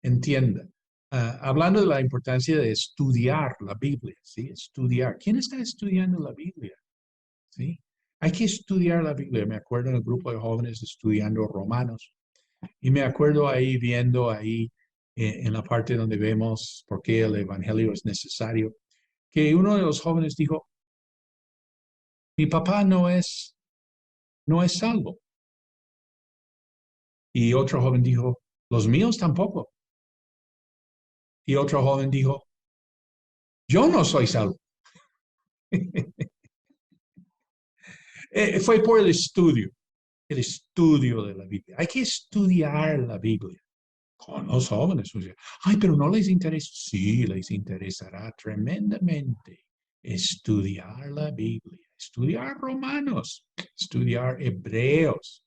entienda. Hablando de la importancia de estudiar la Biblia, ¿sí? Estudiar. ¿Quién está estudiando la Biblia? ¿Sí? Hay que estudiar la Biblia. Me acuerdo en el grupo de jóvenes estudiando Romanos y me acuerdo ahí viendo ahí en la parte donde vemos por qué el Evangelio es necesario, que uno de los jóvenes dijo, mi papá no es salvo. Y otro joven dijo, los míos tampoco. Y otro joven dijo, yo no soy salvo. Fue por el estudio de la Biblia. Hay que estudiar la Biblia con los jóvenes. O sea, ay, pero no les interesa. Sí, les interesará tremendamente estudiar la Biblia, estudiar Romanos, estudiar Hebreos.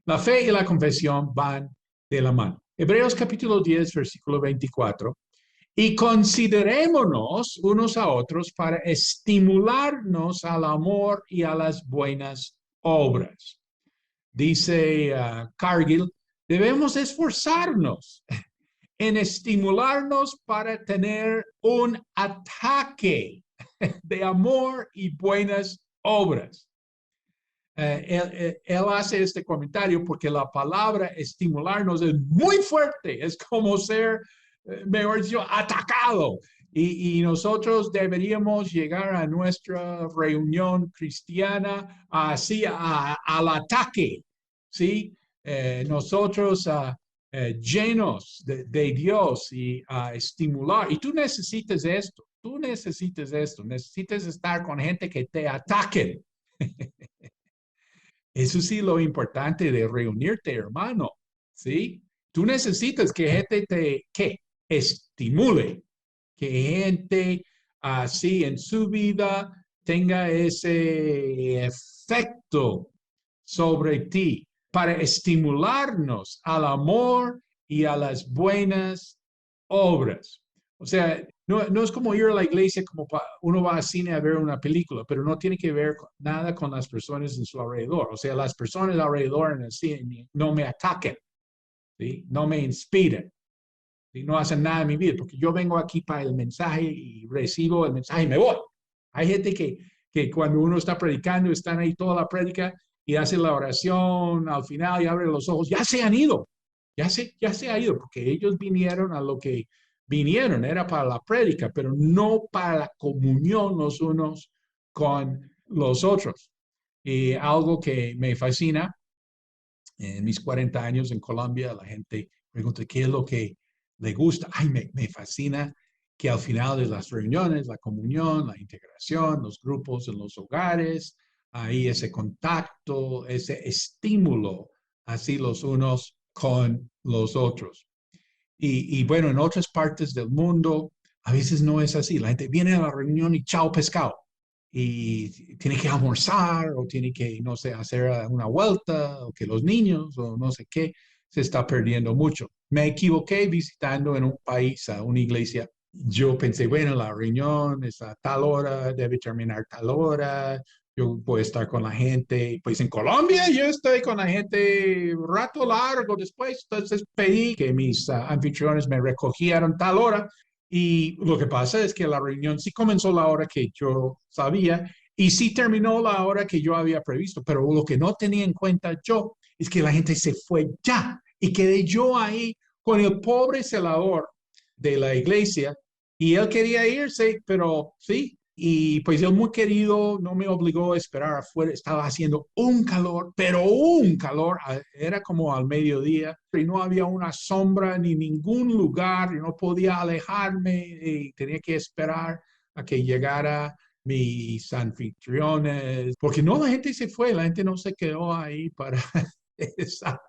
La fe y la confesión van de la mano. Hebreos capítulo 10, versículo 24. Y considerémonos unos a otros para estimularnos al amor y a las buenas obras. Dice Cargill, debemos esforzarnos en estimularnos para tener un ataque de amor y buenas obras. Él hace este comentario porque la palabra estimularnos es muy fuerte, es como ser, mejor dicho, atacado. Y nosotros deberíamos llegar a nuestra reunión cristiana así al ataque, ¿sí? Nosotros llenos de Dios y a estimular. Y tú necesitas esto, necesitas estar con gente que te ataquen. Eso sí, lo importante de reunirte, hermano, ¿sí? Tú necesitas que gente que estimule, que gente así en su vida tenga ese efecto sobre ti para estimularnos al amor y a las buenas obras. O sea, no es como ir a la iglesia, como uno va al cine a ver una película, pero no tiene que ver nada con las personas en su alrededor. O sea, las personas alrededor en el cine no me ataquen, ¿sí? No me inspiran, ¿sí? No hacen nada en mi vida, porque yo vengo aquí para el mensaje y recibo el mensaje y me voy. Hay gente que cuando uno está predicando, están ahí toda la prédica y hace la oración al final y abre los ojos, ya se han ido, ya se ha ido, porque ellos vinieron a lo que vinieron, era para la prédica, pero no para la comunión los unos con los otros. Y algo que me fascina, en mis 40 años en Colombia, la gente pregunta qué es lo que le gusta. Ay, me fascina que al final de las reuniones, la comunión, la integración, los grupos en los hogares, ahí ese contacto, ese estímulo, así los unos con los otros. Y bueno, en otras partes del mundo, a veces no es así. La gente viene a la reunión y chao pescado. Y tiene que almorzar o tiene que, no sé, hacer una vuelta o que los niños o no sé qué, se está perdiendo mucho. Me equivoqué visitando en un país a una iglesia. Yo pensé, bueno, la reunión es a tal hora, debe terminar tal hora, yo voy a estar con la gente. Pues en Colombia yo estoy con la gente un rato largo después, entonces pedí que mis anfitriones me recogieran tal hora. Y lo que pasa es que la reunión sí comenzó la hora que yo sabía y sí terminó la hora que yo había previsto, pero lo que no tenía en cuenta yo es que la gente se fue ya y quedé yo ahí con el pobre celador de la iglesia y él quería irse, pero sí, y pues él muy querido no me obligó a esperar afuera, estaba haciendo un calor, pero un calor, era como al mediodía y no había una sombra ni ningún lugar, y no podía alejarme y tenía que esperar a que llegara mis anfitriones, porque no, la gente se fue, la gente no se quedó ahí para esa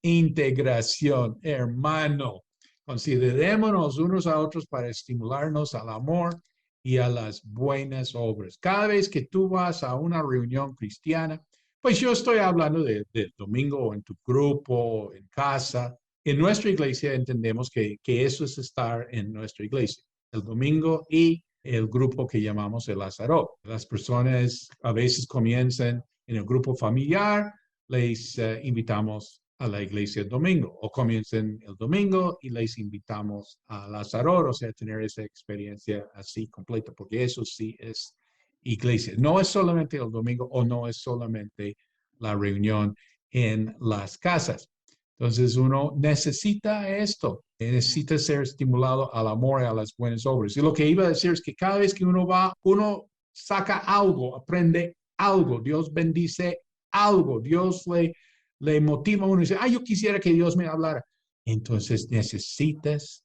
integración, hermano. Considerémonos unos a otros para estimularnos al amor y a las buenas obras. Cada vez que tú vas a una reunión cristiana, pues yo estoy hablando del domingo en tu grupo, en casa. En nuestra iglesia entendemos que eso es estar en nuestra iglesia, el domingo y el grupo que llamamos el Lazarot. Las personas a veces comienzan en el grupo familiar, les invitamos a la iglesia el domingo, o comiencen el domingo y les invitamos a Lazarot, o sea, tener esa experiencia así completa, porque eso sí es iglesia. No es solamente el domingo o no es solamente la reunión en las casas. Entonces uno necesita esto, necesita ser estimulado al amor y a las buenas obras. Y lo que iba a decir es que cada vez que uno va, uno saca algo, aprende algo, Dios bendice algo, Dios le motiva a uno y dice, yo quisiera que Dios me hablara. Entonces necesitas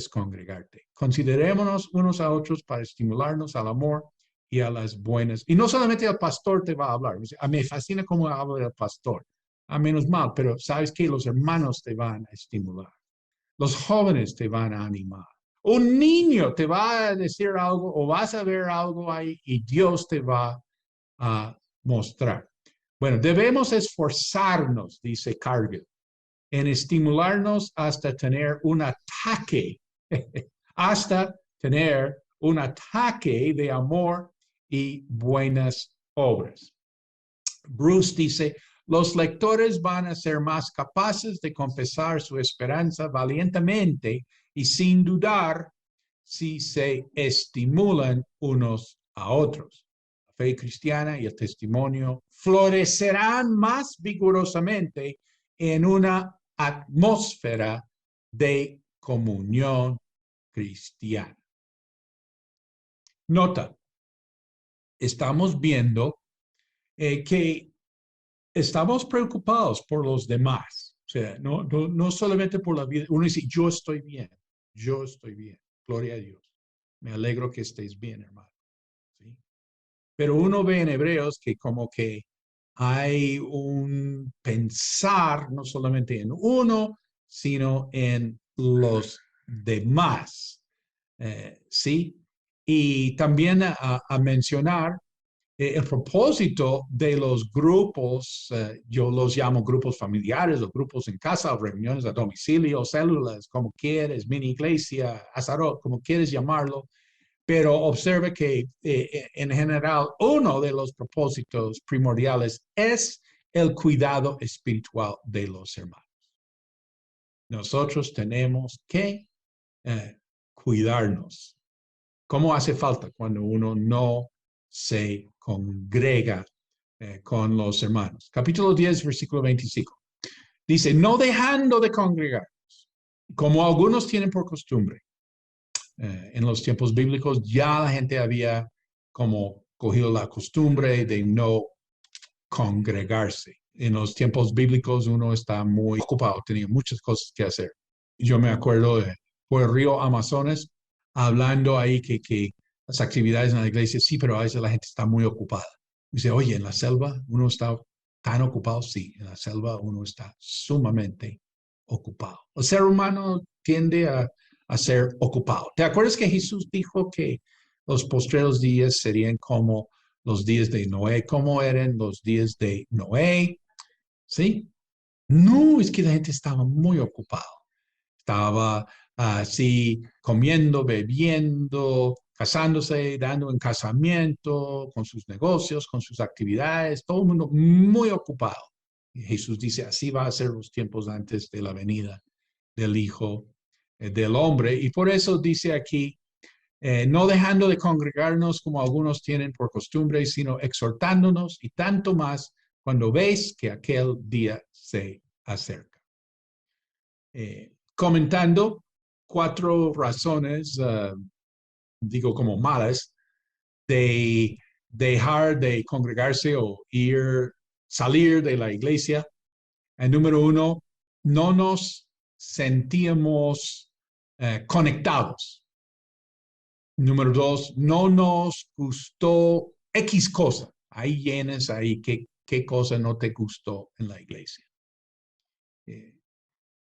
congregarte. Considerémonos unos a otros para estimularnos al amor y a las buenas. Y no solamente el pastor te va a hablar. Me fascina cómo habla el pastor. A menos mal, pero sabes que los hermanos te van a estimular. Los jóvenes te van a animar. Un niño te va a decir algo o vas a ver algo ahí y Dios te va a mostrar. Bueno, debemos esforzarnos, dice Cargill, en estimularnos hasta tener un ataque, hasta tener un ataque de amor y buenas obras. Bruce dice, los lectores van a ser más capaces de confesar su esperanza valientemente y sin dudar si se estimulan unos a otros. La fe cristiana y el testimonio florecerán más vigorosamente en una atmósfera de comunión cristiana. Nota, estamos viendo que estamos preocupados por los demás. O sea, no solamente por la vida. Uno dice, yo estoy bien, gloria a Dios. Me alegro que estés bien, hermano. ¿Sí? Pero uno ve en Hebreos que como que hay un pensar no solamente en uno, sino en los demás. ¿Sí? Y también a mencionar el propósito de los grupos, yo los llamo grupos familiares, o grupos en casa, o reuniones a domicilio, células, como quieres, mini iglesia, azarot, como quieres llamarlo, pero observe que en general uno de los propósitos primordiales es el cuidado espiritual de los hermanos. Nosotros tenemos que cuidarnos. ¿Cómo hace falta cuando uno no se congrega con los hermanos? Capítulo 10, versículo 25. Dice, no dejando de congregarnos, como algunos tienen por costumbre. En los tiempos bíblicos ya la gente había como cogido la costumbre de no congregarse. En los tiempos bíblicos uno está muy ocupado, tenía muchas cosas que hacer. Yo me acuerdo por el río Amazonas, hablando ahí que las actividades en la iglesia, sí, pero a veces la gente está muy ocupada. Dice, oye, en la selva uno está tan ocupado, sí, en la selva uno está sumamente ocupado. El ser humano tiende a ser ocupado. ¿Te acuerdas que Jesús dijo que los postreros días serían como los días de Noé? ¿Cómo eran los días de Noé? ¿Sí? No, es que la gente estaba muy ocupada. Estaba así comiendo, bebiendo, casándose, dando en casamiento, con sus negocios, con sus actividades, todo el mundo muy ocupado. Y Jesús dice, así va a ser los tiempos antes de la venida del Hijo del Hombre. Y por eso dice aquí, no dejando de congregarnos como algunos tienen por costumbre, sino exhortándonos y tanto más cuando veis que aquel día se acerca. Comentando 4 razones, digo como malas, de dejar de congregarse o salir de la iglesia. Número 1, no nos sentíamos conectados. Número 2, no nos gustó X cosa. Ahí llenas ahí qué cosa no te gustó en la iglesia.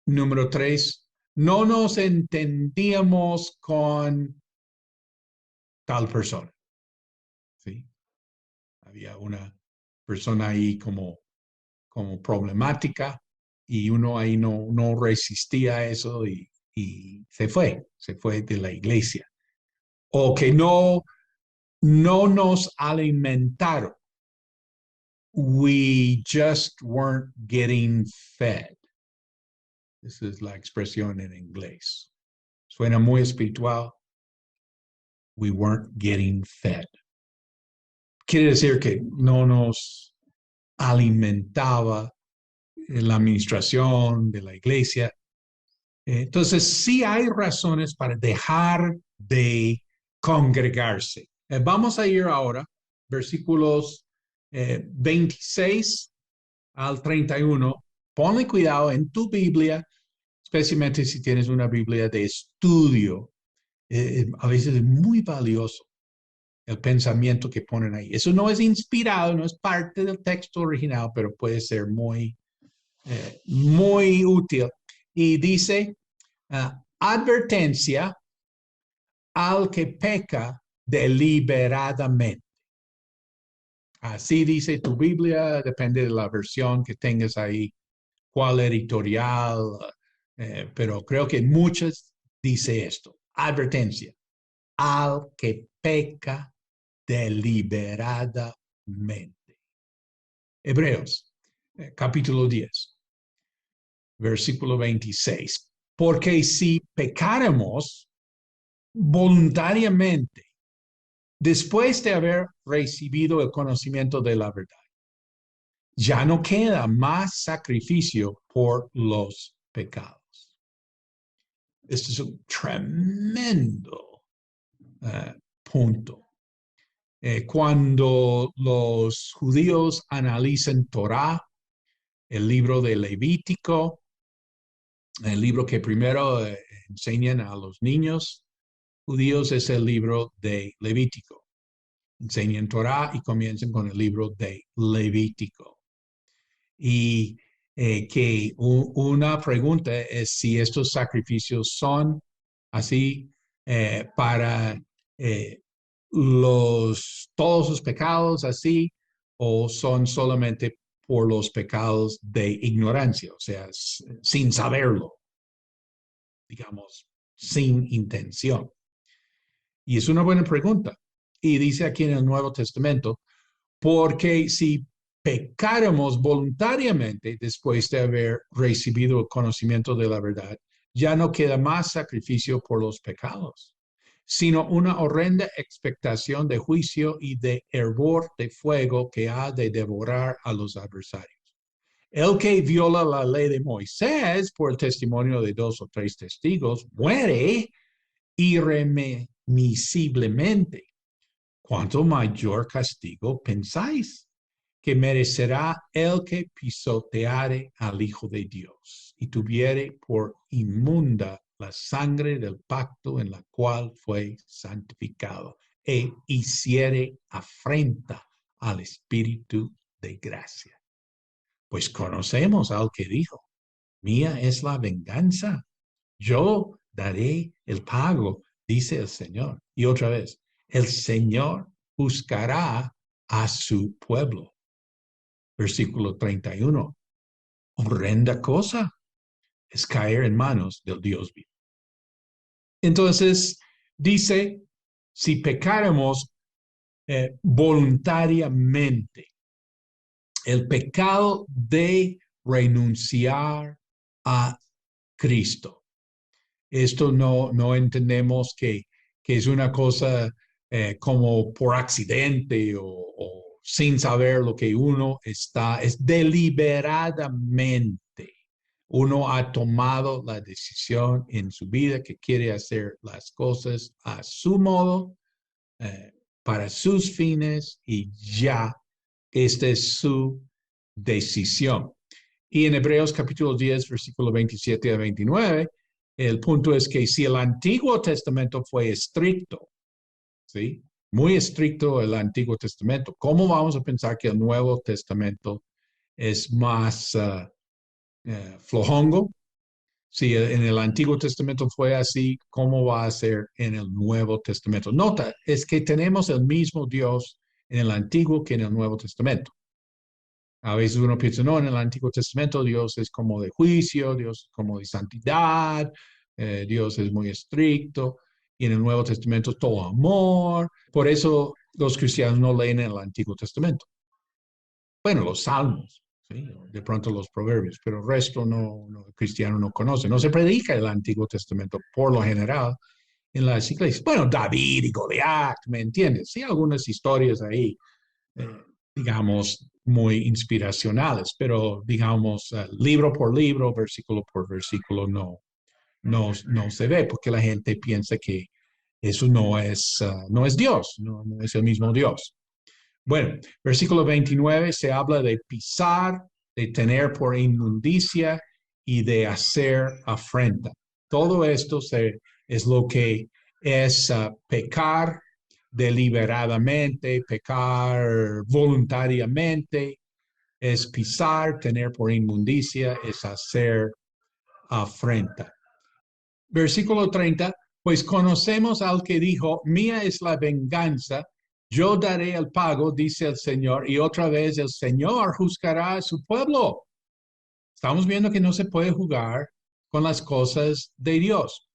Número 3, no nos entendíamos con tal persona, ¿sí? Había una persona ahí como problemática y uno ahí no resistía a eso y se fue de la iglesia. O que no nos alimentaron. We just weren't getting fed. Esa es la expresión en inglés. Suena muy espiritual. We weren't getting fed. Quiere decir que no nos alimentaba la administración de la iglesia. Entonces, sí hay razones para dejar de congregarse. Vamos a ir ahora, versículos 26 al 31. Ponle cuidado en tu Biblia, especialmente si tienes una Biblia de estudio. A veces es muy valioso el pensamiento que ponen ahí. Eso no es inspirado, no es parte del texto original, pero puede ser muy útil. Y dice, advertencia al que peca deliberadamente. Así dice tu Biblia, depende de la versión que tengas ahí, cuál editorial, pero creo que muchas dice esto. Advertencia al que peca deliberadamente. Hebreos, capítulo 10, versículo 26. Porque si pecáramos voluntariamente, después de haber recibido el conocimiento de la verdad, ya no queda más sacrificio por los pecados. Este es un tremendo punto. Cuando los judíos analizan Torah, el libro de Levítico, el libro que primero enseñan a los niños judíos es el libro de Levítico. Enseñan Torah y comienzan con el libro de Levítico. Y que una pregunta es si estos sacrificios son así para todos los pecados así o son solamente por los pecados de ignorancia, o sea, sin saberlo, digamos, sin intención. Y es una buena pregunta. Y dice aquí en el Nuevo Testamento, porque si pecáramos voluntariamente después de haber recibido el conocimiento de la verdad, ya no queda más sacrificio por los pecados, sino una horrenda expectación de juicio y de hervor de fuego que ha de devorar a los adversarios. El que viola la ley de Moisés por el testimonio de 2 o 3 testigos muere irremisiblemente. ¿Cuánto mayor castigo pensáis que merecerá el que pisoteare al Hijo de Dios y tuviere por inmunda la sangre del pacto en la cual fue santificado e hiciere afrenta al Espíritu de gracia? Pues conocemos al que dijo, mía es la venganza, yo daré el pago, dice el Señor. Y otra vez, el Señor juzgará a su pueblo. Versículo 31. Horrenda cosa es caer en manos del Dios vivo. Entonces, dice, si pecáramos voluntariamente, el pecado de renunciar a Cristo. Esto no entendemos que es una cosa como por accidente o sin saber lo que uno está, es deliberadamente. Uno ha tomado la decisión en su vida que quiere hacer las cosas a su modo, para sus fines y ya, esta es su decisión. Y en Hebreos capítulo 10, versículo 27 a 29, el punto es que si el Antiguo Testamento fue estricto, ¿sí? Muy estricto el Antiguo Testamento, ¿cómo vamos a pensar que el Nuevo Testamento es más flojongo? Si en el Antiguo Testamento fue así, ¿cómo va a ser en el Nuevo Testamento? Nota, es que tenemos el mismo Dios en el Antiguo que en el Nuevo Testamento. A veces uno piensa, no, en el Antiguo Testamento Dios es como de juicio, Dios es como de santidad, Dios es muy estricto, y en el Nuevo Testamento es todo amor. Por eso los cristianos no leen el Antiguo Testamento. Bueno, los salmos, ¿sí? De pronto los proverbios, pero el resto el cristiano no conoce. No se predica el Antiguo Testamento por lo general en las iglesias. Bueno, David y Goliat, ¿me entiendes? Sí, algunas historias ahí, eh, digamos, muy inspiracionales, pero digamos, libro por libro, versículo por versículo, no se ve porque la gente piensa que eso no es Dios, no es el mismo Dios. Bueno, versículo 29 se habla de pisar, de tener por inmundicia y de hacer afrenta. Todo esto es lo que es pecar deliberadamente, pecar voluntariamente, es pisar, tener por inmundicia, es hacer afrenta. Versículo 30, pues conocemos al que dijo, mía es la venganza, yo daré el pago, dice el Señor, y otra vez el Señor juzgará a su pueblo. Estamos viendo que no se puede jugar con las cosas de Dios.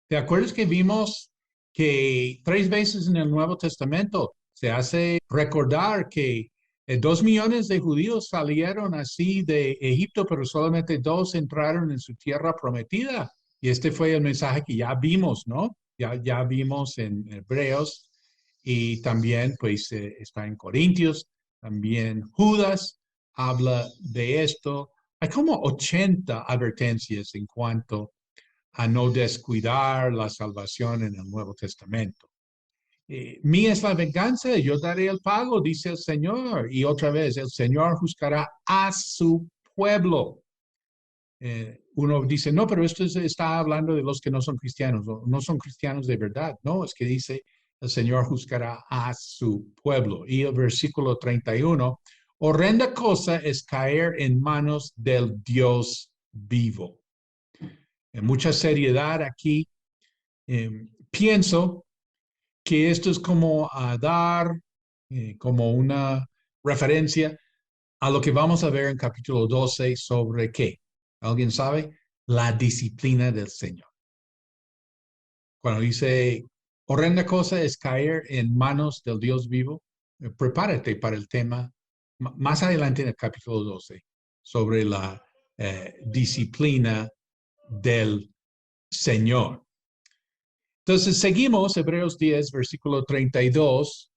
¿Te acuerdas que vimos que 3 veces en el Nuevo Testamento se hace recordar que 2 millones de judíos salieron así de Egipto, pero solamente 2 entraron en su tierra prometida? Y este fue el mensaje que ya vimos, ¿no? Ya vimos en Hebreos y también pues está en Corintios, también Judas habla de esto. Hay como 80 advertencias en cuanto a no descuidar la salvación en el Nuevo Testamento. Mía es la venganza, yo daré el pago, dice el Señor. Y otra vez, el Señor juzgará a su pueblo. Uno dice, no, pero esto está hablando de los que no son cristianos, no son cristianos de verdad. No, es que dice, el Señor juzgará a su pueblo. Y el versículo 31, horrenda cosa es caer en manos del Dios vivo. En mucha seriedad aquí, pienso que esto es como a dar, como una referencia a lo que vamos a ver en capítulo 12 sobre qué. ¿Alguien sabe? La disciplina del Señor. Cuando dice, horrenda cosa es caer en manos del Dios vivo, prepárate para el tema más adelante en el capítulo 12 sobre la disciplina del Señor. Entonces seguimos Hebreos 10, versículo 32,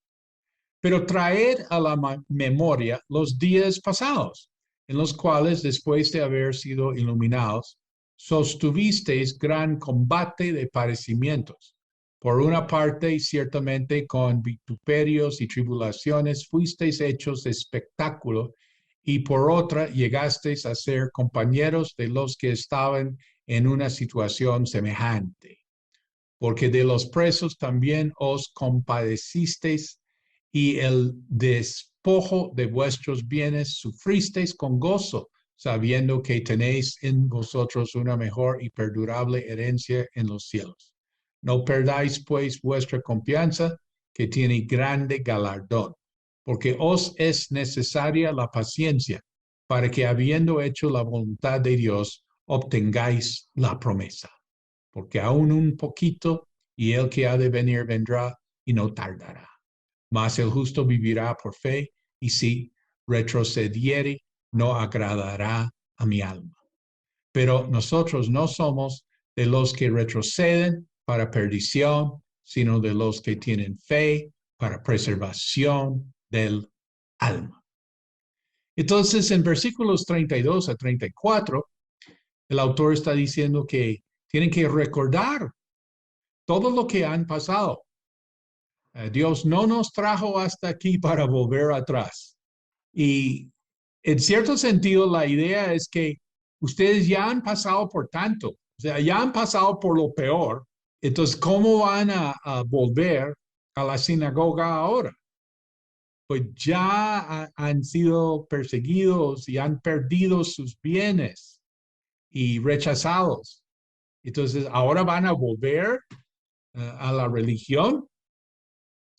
pero traed a la memoria los días pasados, en los cuales después de haber sido iluminados, sostuvisteis gran combate de padecimientos. Por una parte, ciertamente con vituperios y tribulaciones fuisteis hechos de espectáculo, y por otra llegasteis a ser compañeros de los que estaban en una situación semejante. Porque de los presos también os compadecisteis, y el despojo de vuestros bienes sufristeis con gozo, sabiendo que tenéis en vosotros una mejor y perdurable herencia en los cielos. No perdáis, pues, vuestra confianza, que tiene grande galardón, porque os es necesaria la paciencia, para que, habiendo hecho la voluntad de Dios, obtengáis la promesa. Porque aún un poquito, y el que ha de venir vendrá y no tardará. Mas el justo vivirá por fe, y si retrocediere, no agradará a mi alma. Pero nosotros no somos de los que retroceden para perdición, sino de los que tienen fe para preservación del alma. Entonces, en versículos 32 a 34, el autor está diciendo que tienen que recordar todo lo que han pasado. Dios no nos trajo hasta aquí para volver atrás. Y en cierto sentido, la idea es que ustedes ya han pasado por tanto, o sea, ya han pasado por lo peor. Entonces, ¿cómo van a volver a la sinagoga ahora? Pues ya han sido perseguidos y han perdido sus bienes y rechazados. Entonces, ahora van a volver a la religión,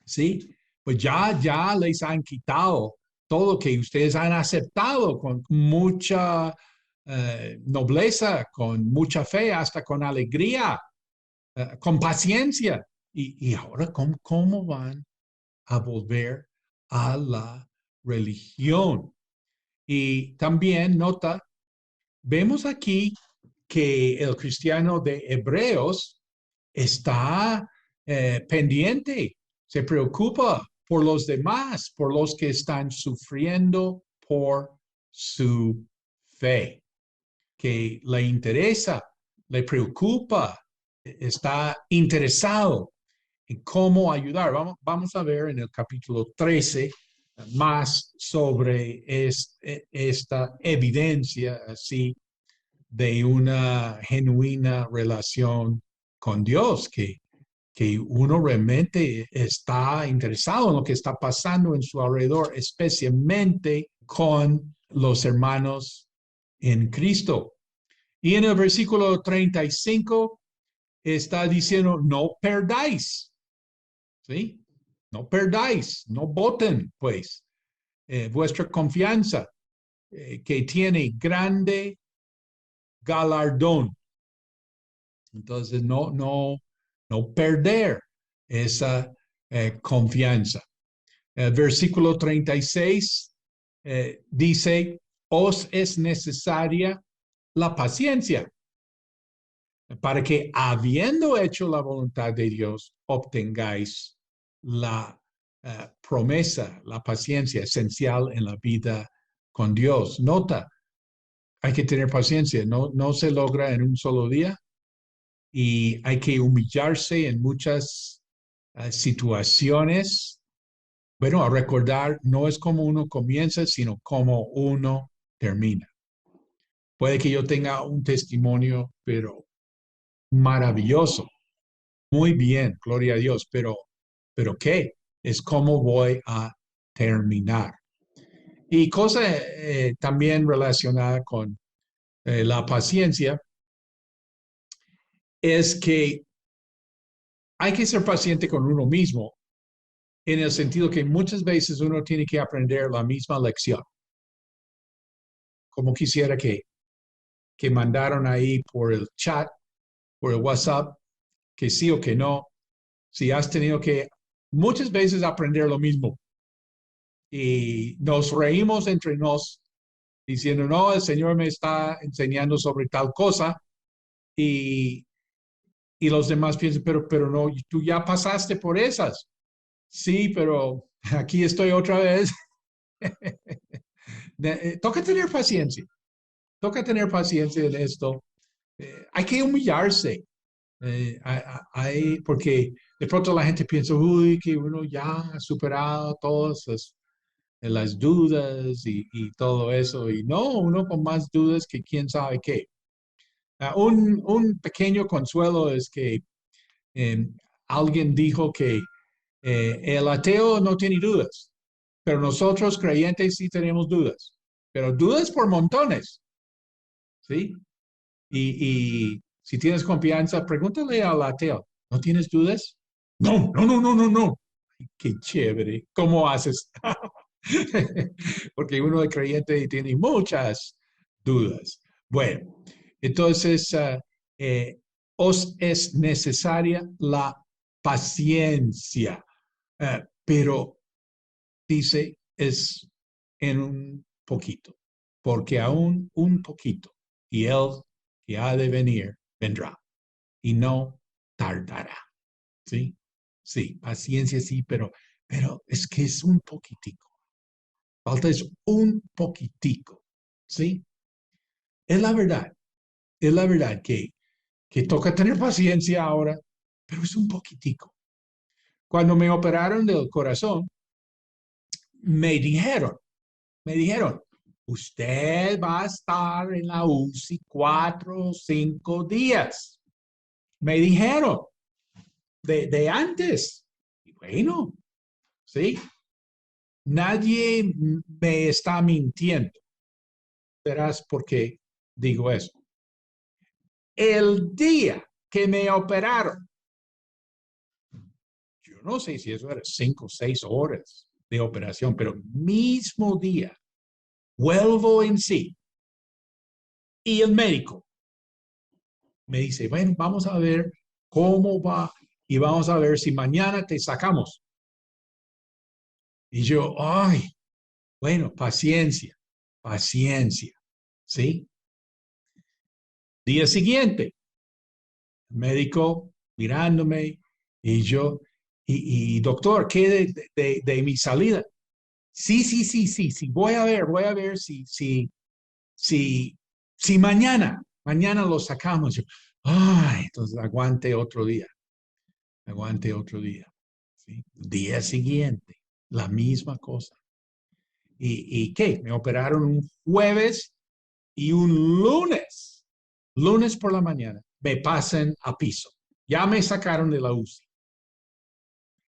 ¿sí? Pues ya les han quitado todo lo que ustedes han aceptado con mucha nobleza, con mucha fe, hasta con alegría, con paciencia. Y ahora, ¿cómo van a volver a la religión? Y también nota, vemos aquí que el cristiano de Hebreos está pendiente, se preocupa por los demás, por los que están sufriendo por su fe, que le interesa, le preocupa, está interesado en cómo ayudar. Vamos a ver en el capítulo 13 más sobre esta evidencia así de una genuina relación con Dios, que uno realmente está interesado en lo que está pasando en su alrededor, especialmente con los hermanos en Cristo. Y en el versículo 35 está diciendo, no perdáis, ¿sí? No perdáis, no voten, pues, vuestra confianza, que tiene grande galardón. Entonces, no perder esa confianza. El versículo 36 dice, os es necesaria la paciencia para que habiendo hecho la voluntad de Dios, obtengáis la promesa, la paciencia esencial en la vida con Dios. Nota, hay que tener paciencia, no se logra en un solo día y hay que humillarse en muchas situaciones. Bueno, a recordar, no es como uno comienza, sino como uno termina. Puede que yo tenga un testimonio, pero maravilloso. Muy bien, gloria a Dios, pero ¿qué? Es cómo voy a terminar. Y cosa también relacionada con la paciencia es que hay que ser paciente con uno mismo en el sentido que muchas veces uno tiene que aprender la misma lección. Como quisiera que mandaron ahí por el chat, por el WhatsApp, que sí o que no, si has tenido que muchas veces aprender lo mismo. Y nos reímos entre nos diciendo, no, el Señor me está enseñando sobre tal cosa. Y, y los demás piensan, pero no, tú ya pasaste por esas. Sí, pero aquí estoy otra vez. Toca tener paciencia. Toca tener paciencia en esto. Hay que humillarse. Porque de pronto la gente piensa, uy, que uno ya ha superado todas las dudas y todo eso. Y no, uno con más dudas que quién sabe qué. Un pequeño consuelo es que eh, alguien dijo que el ateo no tiene dudas, pero nosotros creyentes sí tenemos dudas, pero dudas por montones, ¿sí? Y si tienes confianza, pregúntale al ateo, ¿no tienes dudas? No. Qué chévere. ¿Cómo haces? Porque uno de creyente tiene muchas dudas. Bueno, entonces, os es necesaria la paciencia, pero dice es en un poquito, porque aún un poquito, y él que ha de venir, vendrá, y no tardará. ¿Sí? Sí, paciencia sí, pero es que es un poquitico. Falta es un poquitico. ¿Sí? Es la verdad que toca tener paciencia ahora, pero es un poquitico. Cuando me operaron del corazón, me me dijeron, usted va a estar en la UCI 4 o 5 días. Me dijeron de antes. Y bueno, ¿sí? Nadie me está mintiendo. Verás por qué digo eso. el día que me operaron, yo no sé si eso era 5 o 6 horas de operación, pero mismo día, vuelvo en sí. Y el médico me dice, bueno, vamos a ver cómo va y vamos a ver si mañana te sacamos. Y yo, ay, bueno, paciencia, paciencia, ¿sí? Día siguiente, el médico mirándome y yo, y doctor, ¿qué de mi salida? Sí, sí, sí, sí, sí, voy a ver si mañana lo sacamos. Yo, ay, entonces aguante otro día. ¿Sí? Día siguiente, la misma cosa. ¿Y qué? Me operaron un jueves y un lunes por la mañana, me pasan a piso. Ya me sacaron de la UCI.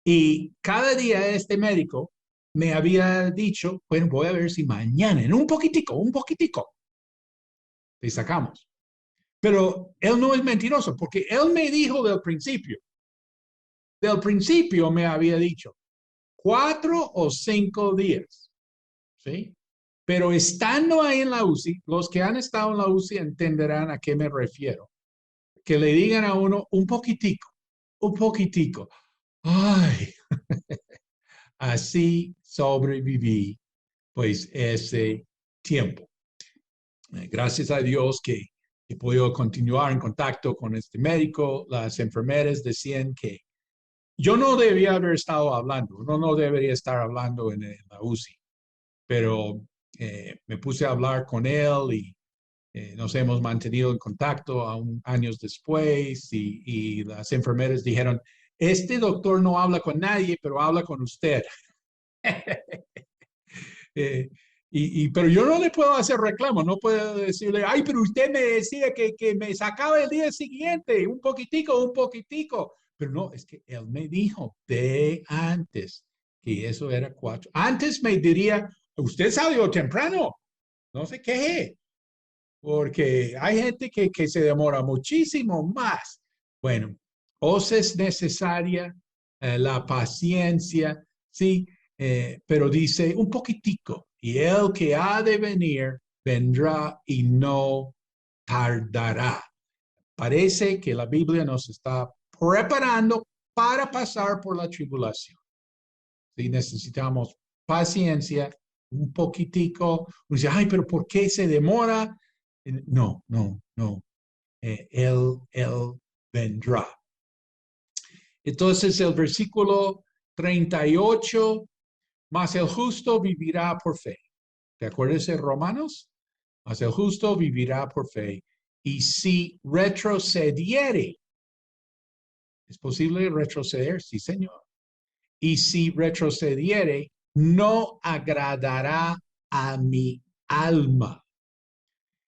Y cada día este médico me había dicho, bueno, voy a ver si mañana, en un poquitico, te sacamos. Pero él no es mentiroso, porque él me dijo del principio me había dicho 4 o 5 días, ¿sí? Pero estando ahí en la UCI, los que han estado en la UCI entenderán a qué me refiero. Que le digan a uno un poquitico. Ay, así sobreviví, pues, ese tiempo. Gracias a Dios que he podido continuar en contacto con este médico. Las enfermeras decían que yo no debía haber estado hablando, uno no debería estar hablando en la UCI, pero me puse a hablar con él y nos hemos mantenido en contacto aún años después y las enfermeras dijeron, este doctor no habla con nadie, pero habla con usted. Eh, pero yo no le puedo hacer reclamo, no puedo decirle, ay, pero usted me decía que me sacaba el día siguiente, un poquitico. Pero no, es que él me dijo de antes que eso era 4. Antes me diría, usted salió temprano, no sé qué, porque hay gente que se demora muchísimo más. Bueno, os es necesaria la paciencia, sí, pero dice un poquitico, y el que ha de venir vendrá y no tardará. Parece que la Biblia nos está preparando para pasar por la tribulación. ¿Sí? Necesitamos paciencia, un poquitico. Uno dice, ay, pero ¿por qué se demora? No, no, no. Él vendrá. Entonces el versículo 38, más el justo vivirá por fe. ¿Te acuerdas de Romanos? Más el justo vivirá por fe. Y si retrocediere, ¿es posible retroceder? Sí, Señor. Y si retrocediere, no agradará a mi alma.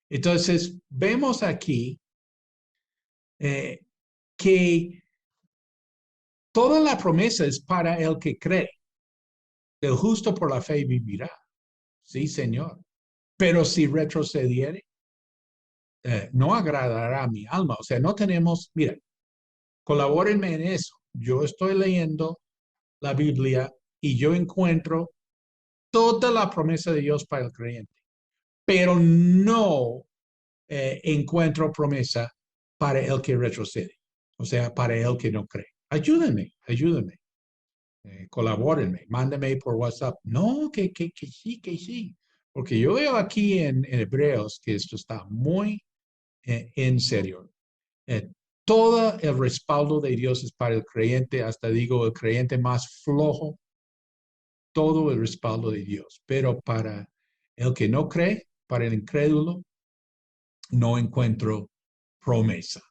Entonces, vemos aquí eh, que toda la promesa es para el que cree. El justo por la fe vivirá. Sí, Señor. Pero si retrocediere, no agradará a mi alma. O sea, no tenemos, mira, colabórenme en eso. Yo estoy leyendo la Biblia y yo encuentro toda la promesa de Dios para el creyente, pero no encuentro promesa para el que retrocede, o sea, para el que no cree. Ayúdenme, colabórenme, mándenme por WhatsApp. No, que sí, porque yo veo aquí en Hebreos que esto está muy en serio. Eh, todo el respaldo de Dios es para el creyente, hasta digo el creyente más flojo, todo el respaldo de Dios, pero para el que no cree, para el incrédulo, no encuentro promesa.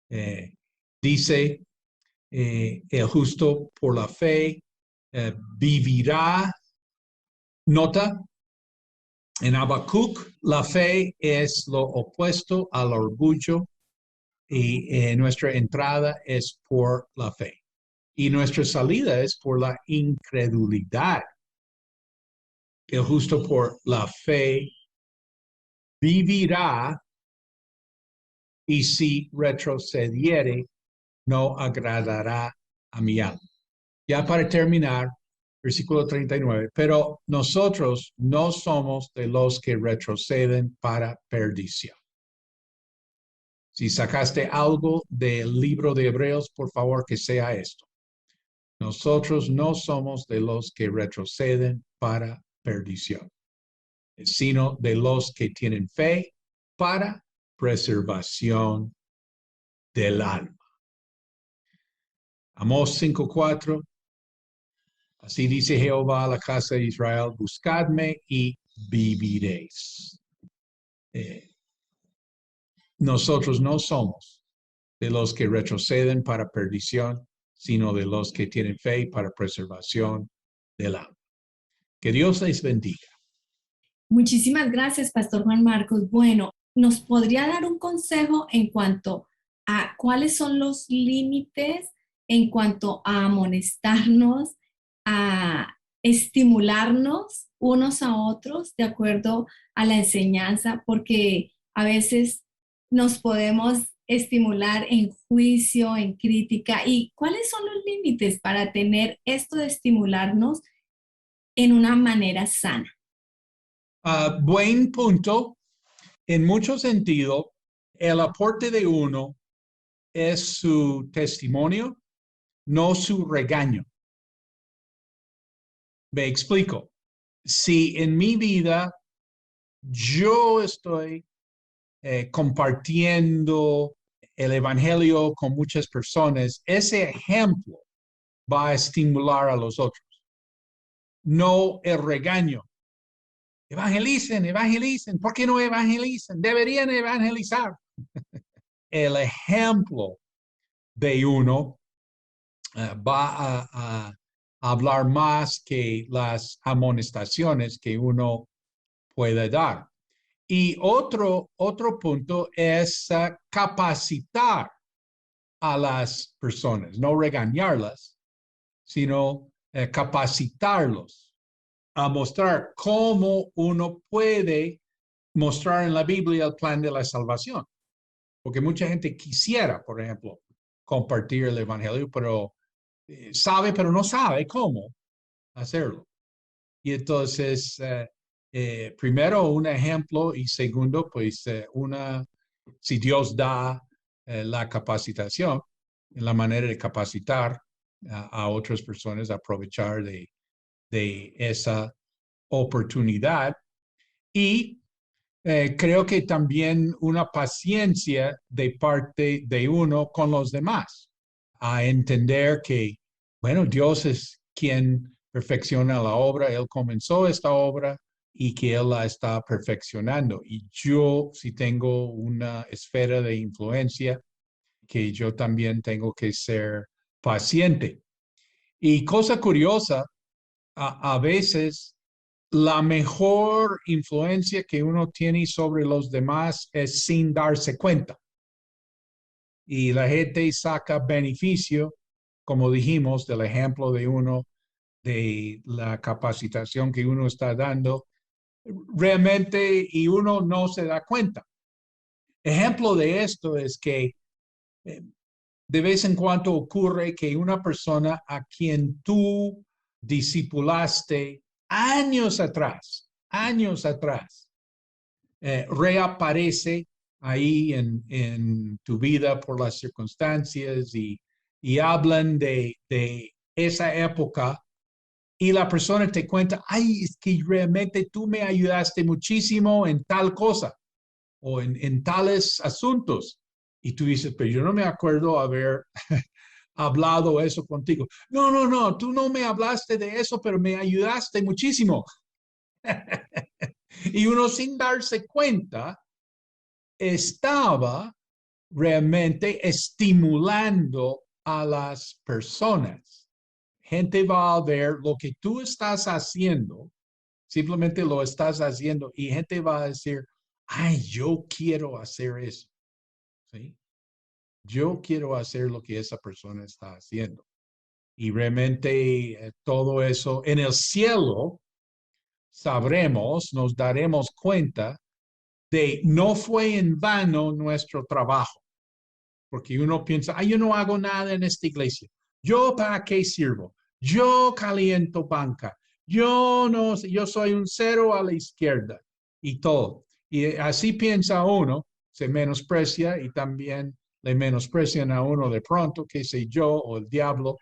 Eh, dice, el justo por la fe vivirá. Nota, en Habacuc, la fe es lo opuesto al orgullo y nuestra entrada es por la fe. Y nuestra salida es por la incredulidad. El justo por la fe vivirá y si retrocediere, no agradará a mi alma. Ya para terminar, versículo 39, pero nosotros no somos de los que retroceden para perdición. Si sacaste algo del libro de Hebreos, por favor que sea esto. Nosotros no somos de los que retroceden para perdición, sino de los que tienen fe para preservación del alma. Amós 5:4. Así dice Jehová a la casa de Israel, buscadme y viviréis. Nosotros no somos de los que retroceden para perdición, sino de los que tienen fe para preservación del alma. Que Dios les bendiga. Muchísimas gracias, Pastor Juan Marcos. Bueno, ¿nos podría dar un consejo en cuanto a cuáles son los límites en cuanto a amonestarnos, a estimularnos unos a otros de acuerdo a la enseñanza? Porque a veces nos podemos estimular en juicio, en crítica. ¿Y cuáles son los límites para tener esto de estimularnos en una manera sana? Buen punto. En mucho sentido, el aporte de uno es su testimonio, no su regaño. Me explico. Si en mi vida yo estoy compartiendo el evangelio con muchas personas, ese ejemplo va a estimular a los otros, no el regaño. Evangelicen, evangelicen. ¿Por qué no evangelizan? Deberían evangelizar. El ejemplo de uno va a hablar más que las amonestaciones que uno puede dar. Y otro punto es capacitar a las personas, no regañarlas, sino capacitarlos a mostrar cómo uno puede mostrar en la Biblia el plan de la salvación. Porque mucha gente quisiera, por ejemplo, compartir el evangelio, pero sabe, pero no sabe cómo hacerlo. Y entonces, primero, un ejemplo, y segundo, pues, si Dios da la capacitación, la manera de capacitar a otras personas a aprovechar de esa oportunidad. Y creo que también una paciencia de parte de uno con los demás, a entender que, bueno, Dios es quien perfecciona la obra, Él comenzó esta obra y que Él la está perfeccionando. Y yo, si tengo una esfera de influencia, que yo también tengo que ser paciente. Y cosa curiosa, a veces la mejor influencia que uno tiene sobre los demás es sin darse cuenta. Y la gente saca beneficio, como dijimos, del ejemplo de uno, de la capacitación que uno está dando, realmente, y uno no se da cuenta. Ejemplo de esto es que de vez en cuando ocurre que una persona a quien tú discipulaste años atrás, reaparece ahí en tu vida por las circunstancias y hablan de esa época y la persona te cuenta, ay, es que realmente tú me ayudaste muchísimo en tal cosa o en tales asuntos. Y tú dices, pero yo no me acuerdo haber hablado eso contigo. No, no, no, tú no me hablaste de eso, pero me ayudaste muchísimo. Y uno sin darse cuenta estaba realmente estimulando a las personas. Gente va a ver lo que tú estás haciendo, simplemente lo estás haciendo y gente va a decir, ay, yo quiero hacer eso. ¿Sí? Yo quiero hacer lo que esa persona está haciendo. Y realmente todo eso en el cielo sabremos, nos daremos cuenta de no fue en vano nuestro trabajo, porque uno piensa, yo no hago nada en esta iglesia, yo para qué sirvo, yo caliento banca, yo no, yo soy un cero a la izquierda y todo. Y así piensa uno, se menosprecia y también le menosprecian a uno de pronto, qué sé yo, o el diablo.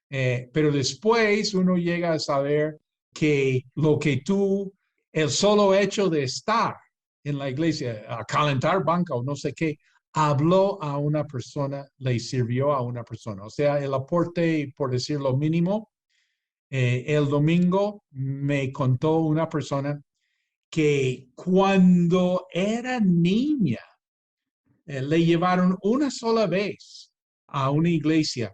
Pero después uno llega a saber que lo que tú, el solo hecho de estar en la iglesia, a calentar banca o no sé qué, habló a una persona, le sirvió a una persona. O sea, el aporte, por decir lo mínimo, el domingo me contó una persona que cuando era niña, le llevaron una sola vez a una iglesia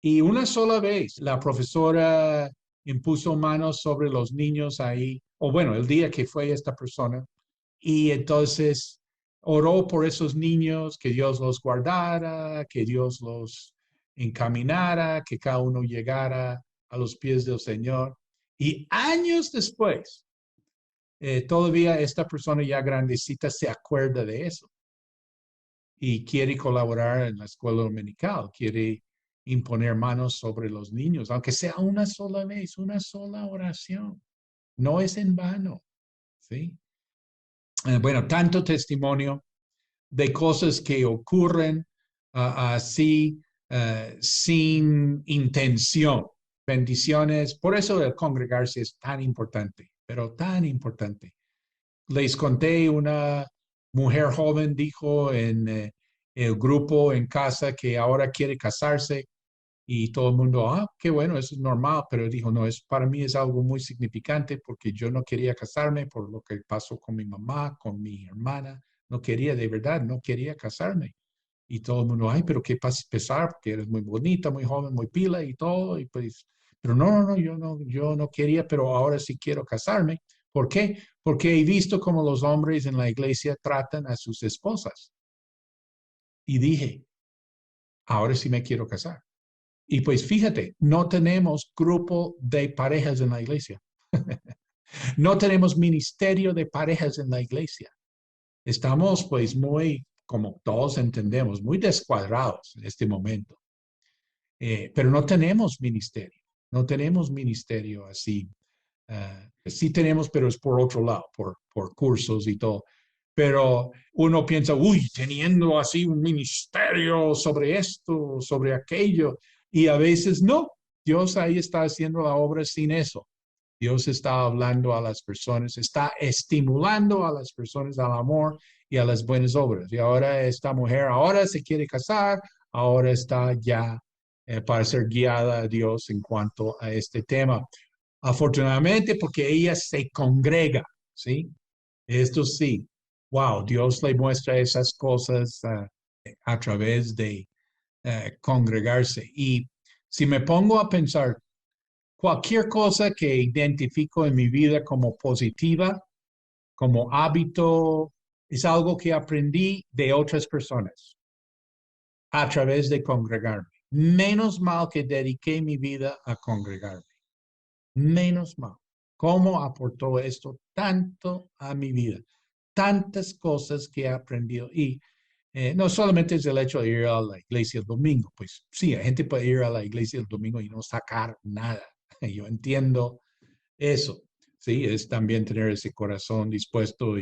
y una sola vez la profesora impuso manos sobre los niños ahí, o bueno, el día que fue esta persona, y entonces oró por esos niños, que Dios los guardara, que Dios los encaminara, que cada uno llegara a los pies del Señor. Y años después, todavía esta persona ya grandecita se acuerda de eso y quiere colaborar en la escuela dominical, quiere imponer manos sobre los niños, aunque sea una sola vez, una sola oración. No es en vano, ¿sí? Bueno, tanto testimonio de cosas que ocurren así sin intención. Bendiciones. Por eso el congregarse es tan importante, pero tan importante. Les conté una mujer joven dijo en el grupo en casa que ahora quiere casarse y todo el mundo, qué bueno, eso es normal, pero dijo, no, es, para mí es algo muy significante porque yo no quería casarme por lo que pasó con mi mamá, con mi hermana, no quería, de verdad, no quería casarme. Y todo el mundo, pero qué pesar, porque eres muy bonita, muy joven, muy pila y todo, y pues, pero no, yo no quería, pero ahora sí quiero casarme. ¿Por qué? Porque he visto cómo los hombres en la iglesia tratan a sus esposas. Y dije, ahora sí me quiero casar. Y pues fíjate, no tenemos grupo de parejas en la iglesia. No tenemos ministerio de parejas en la iglesia. Estamos pues muy, como todos entendemos, muy descuadrados en este momento. Pero no tenemos ministerio. No tenemos ministerio así. Sí tenemos, pero es por otro lado, por cursos y todo. Pero uno piensa, teniendo así un ministerio sobre esto, sobre aquello, y a veces no. Dios ahí está haciendo la obra sin eso. Dios está hablando a las personas, está estimulando a las personas al amor y a las buenas obras. Y ahora esta mujer, ahora se quiere casar, ahora está ya para ser guiada a Dios en cuanto a este tema. Afortunadamente, porque ella se congrega, ¿sí? Esto sí, wow, Dios le muestra esas cosas a través de congregarse. Y si me pongo a pensar, cualquier cosa que identifico en mi vida como positiva, como hábito, es algo que aprendí de otras personas a través de congregarme. Menos mal que dediqué mi vida a congregarme. Menos mal. ¿Cómo aportó esto tanto a mi vida? Tantas cosas que he aprendido. Y no solamente es el hecho de ir a la iglesia el domingo, pues sí, la gente puede ir a la iglesia el domingo y no sacar nada. Yo entiendo eso, sí, es también tener ese corazón dispuesto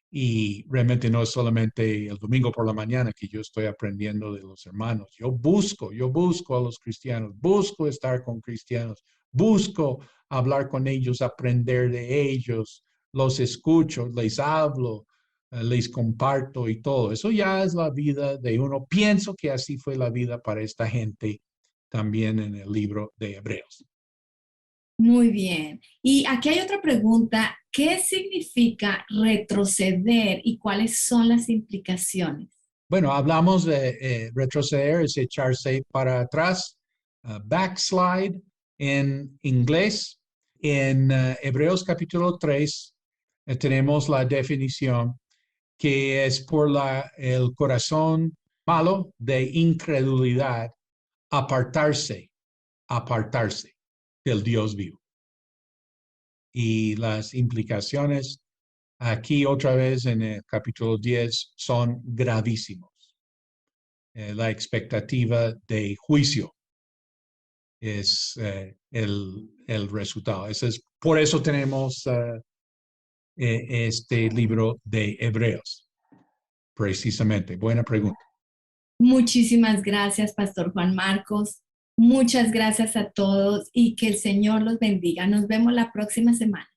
y realmente no es solamente el domingo por la mañana que yo estoy aprendiendo de los hermanos. Yo busco a los cristianos, busco estar con cristianos, busco hablar con ellos, aprender de ellos, los escucho, les hablo, les comparto y todo. Eso ya es la vida de uno. Pienso que así fue la vida para esta gente también en el libro de Hebreos. Muy bien. Y aquí hay otra pregunta. ¿Qué significa retroceder y cuáles son las implicaciones? Bueno, hablamos de retroceder, es echarse para atrás, backslide en inglés. En Hebreos capítulo 3 tenemos la definición que es por el corazón malo de incredulidad, apartarse, apartarse del Dios vivo. Y las implicaciones aquí otra vez en el capítulo 10 son gravísimos. La expectativa de juicio es el resultado. Por eso tenemos este libro de Hebreos, precisamente. Buena pregunta. Muchísimas gracias, Pastor Juan Marcos. Muchas gracias a todos y que el Señor los bendiga. Nos vemos la próxima semana.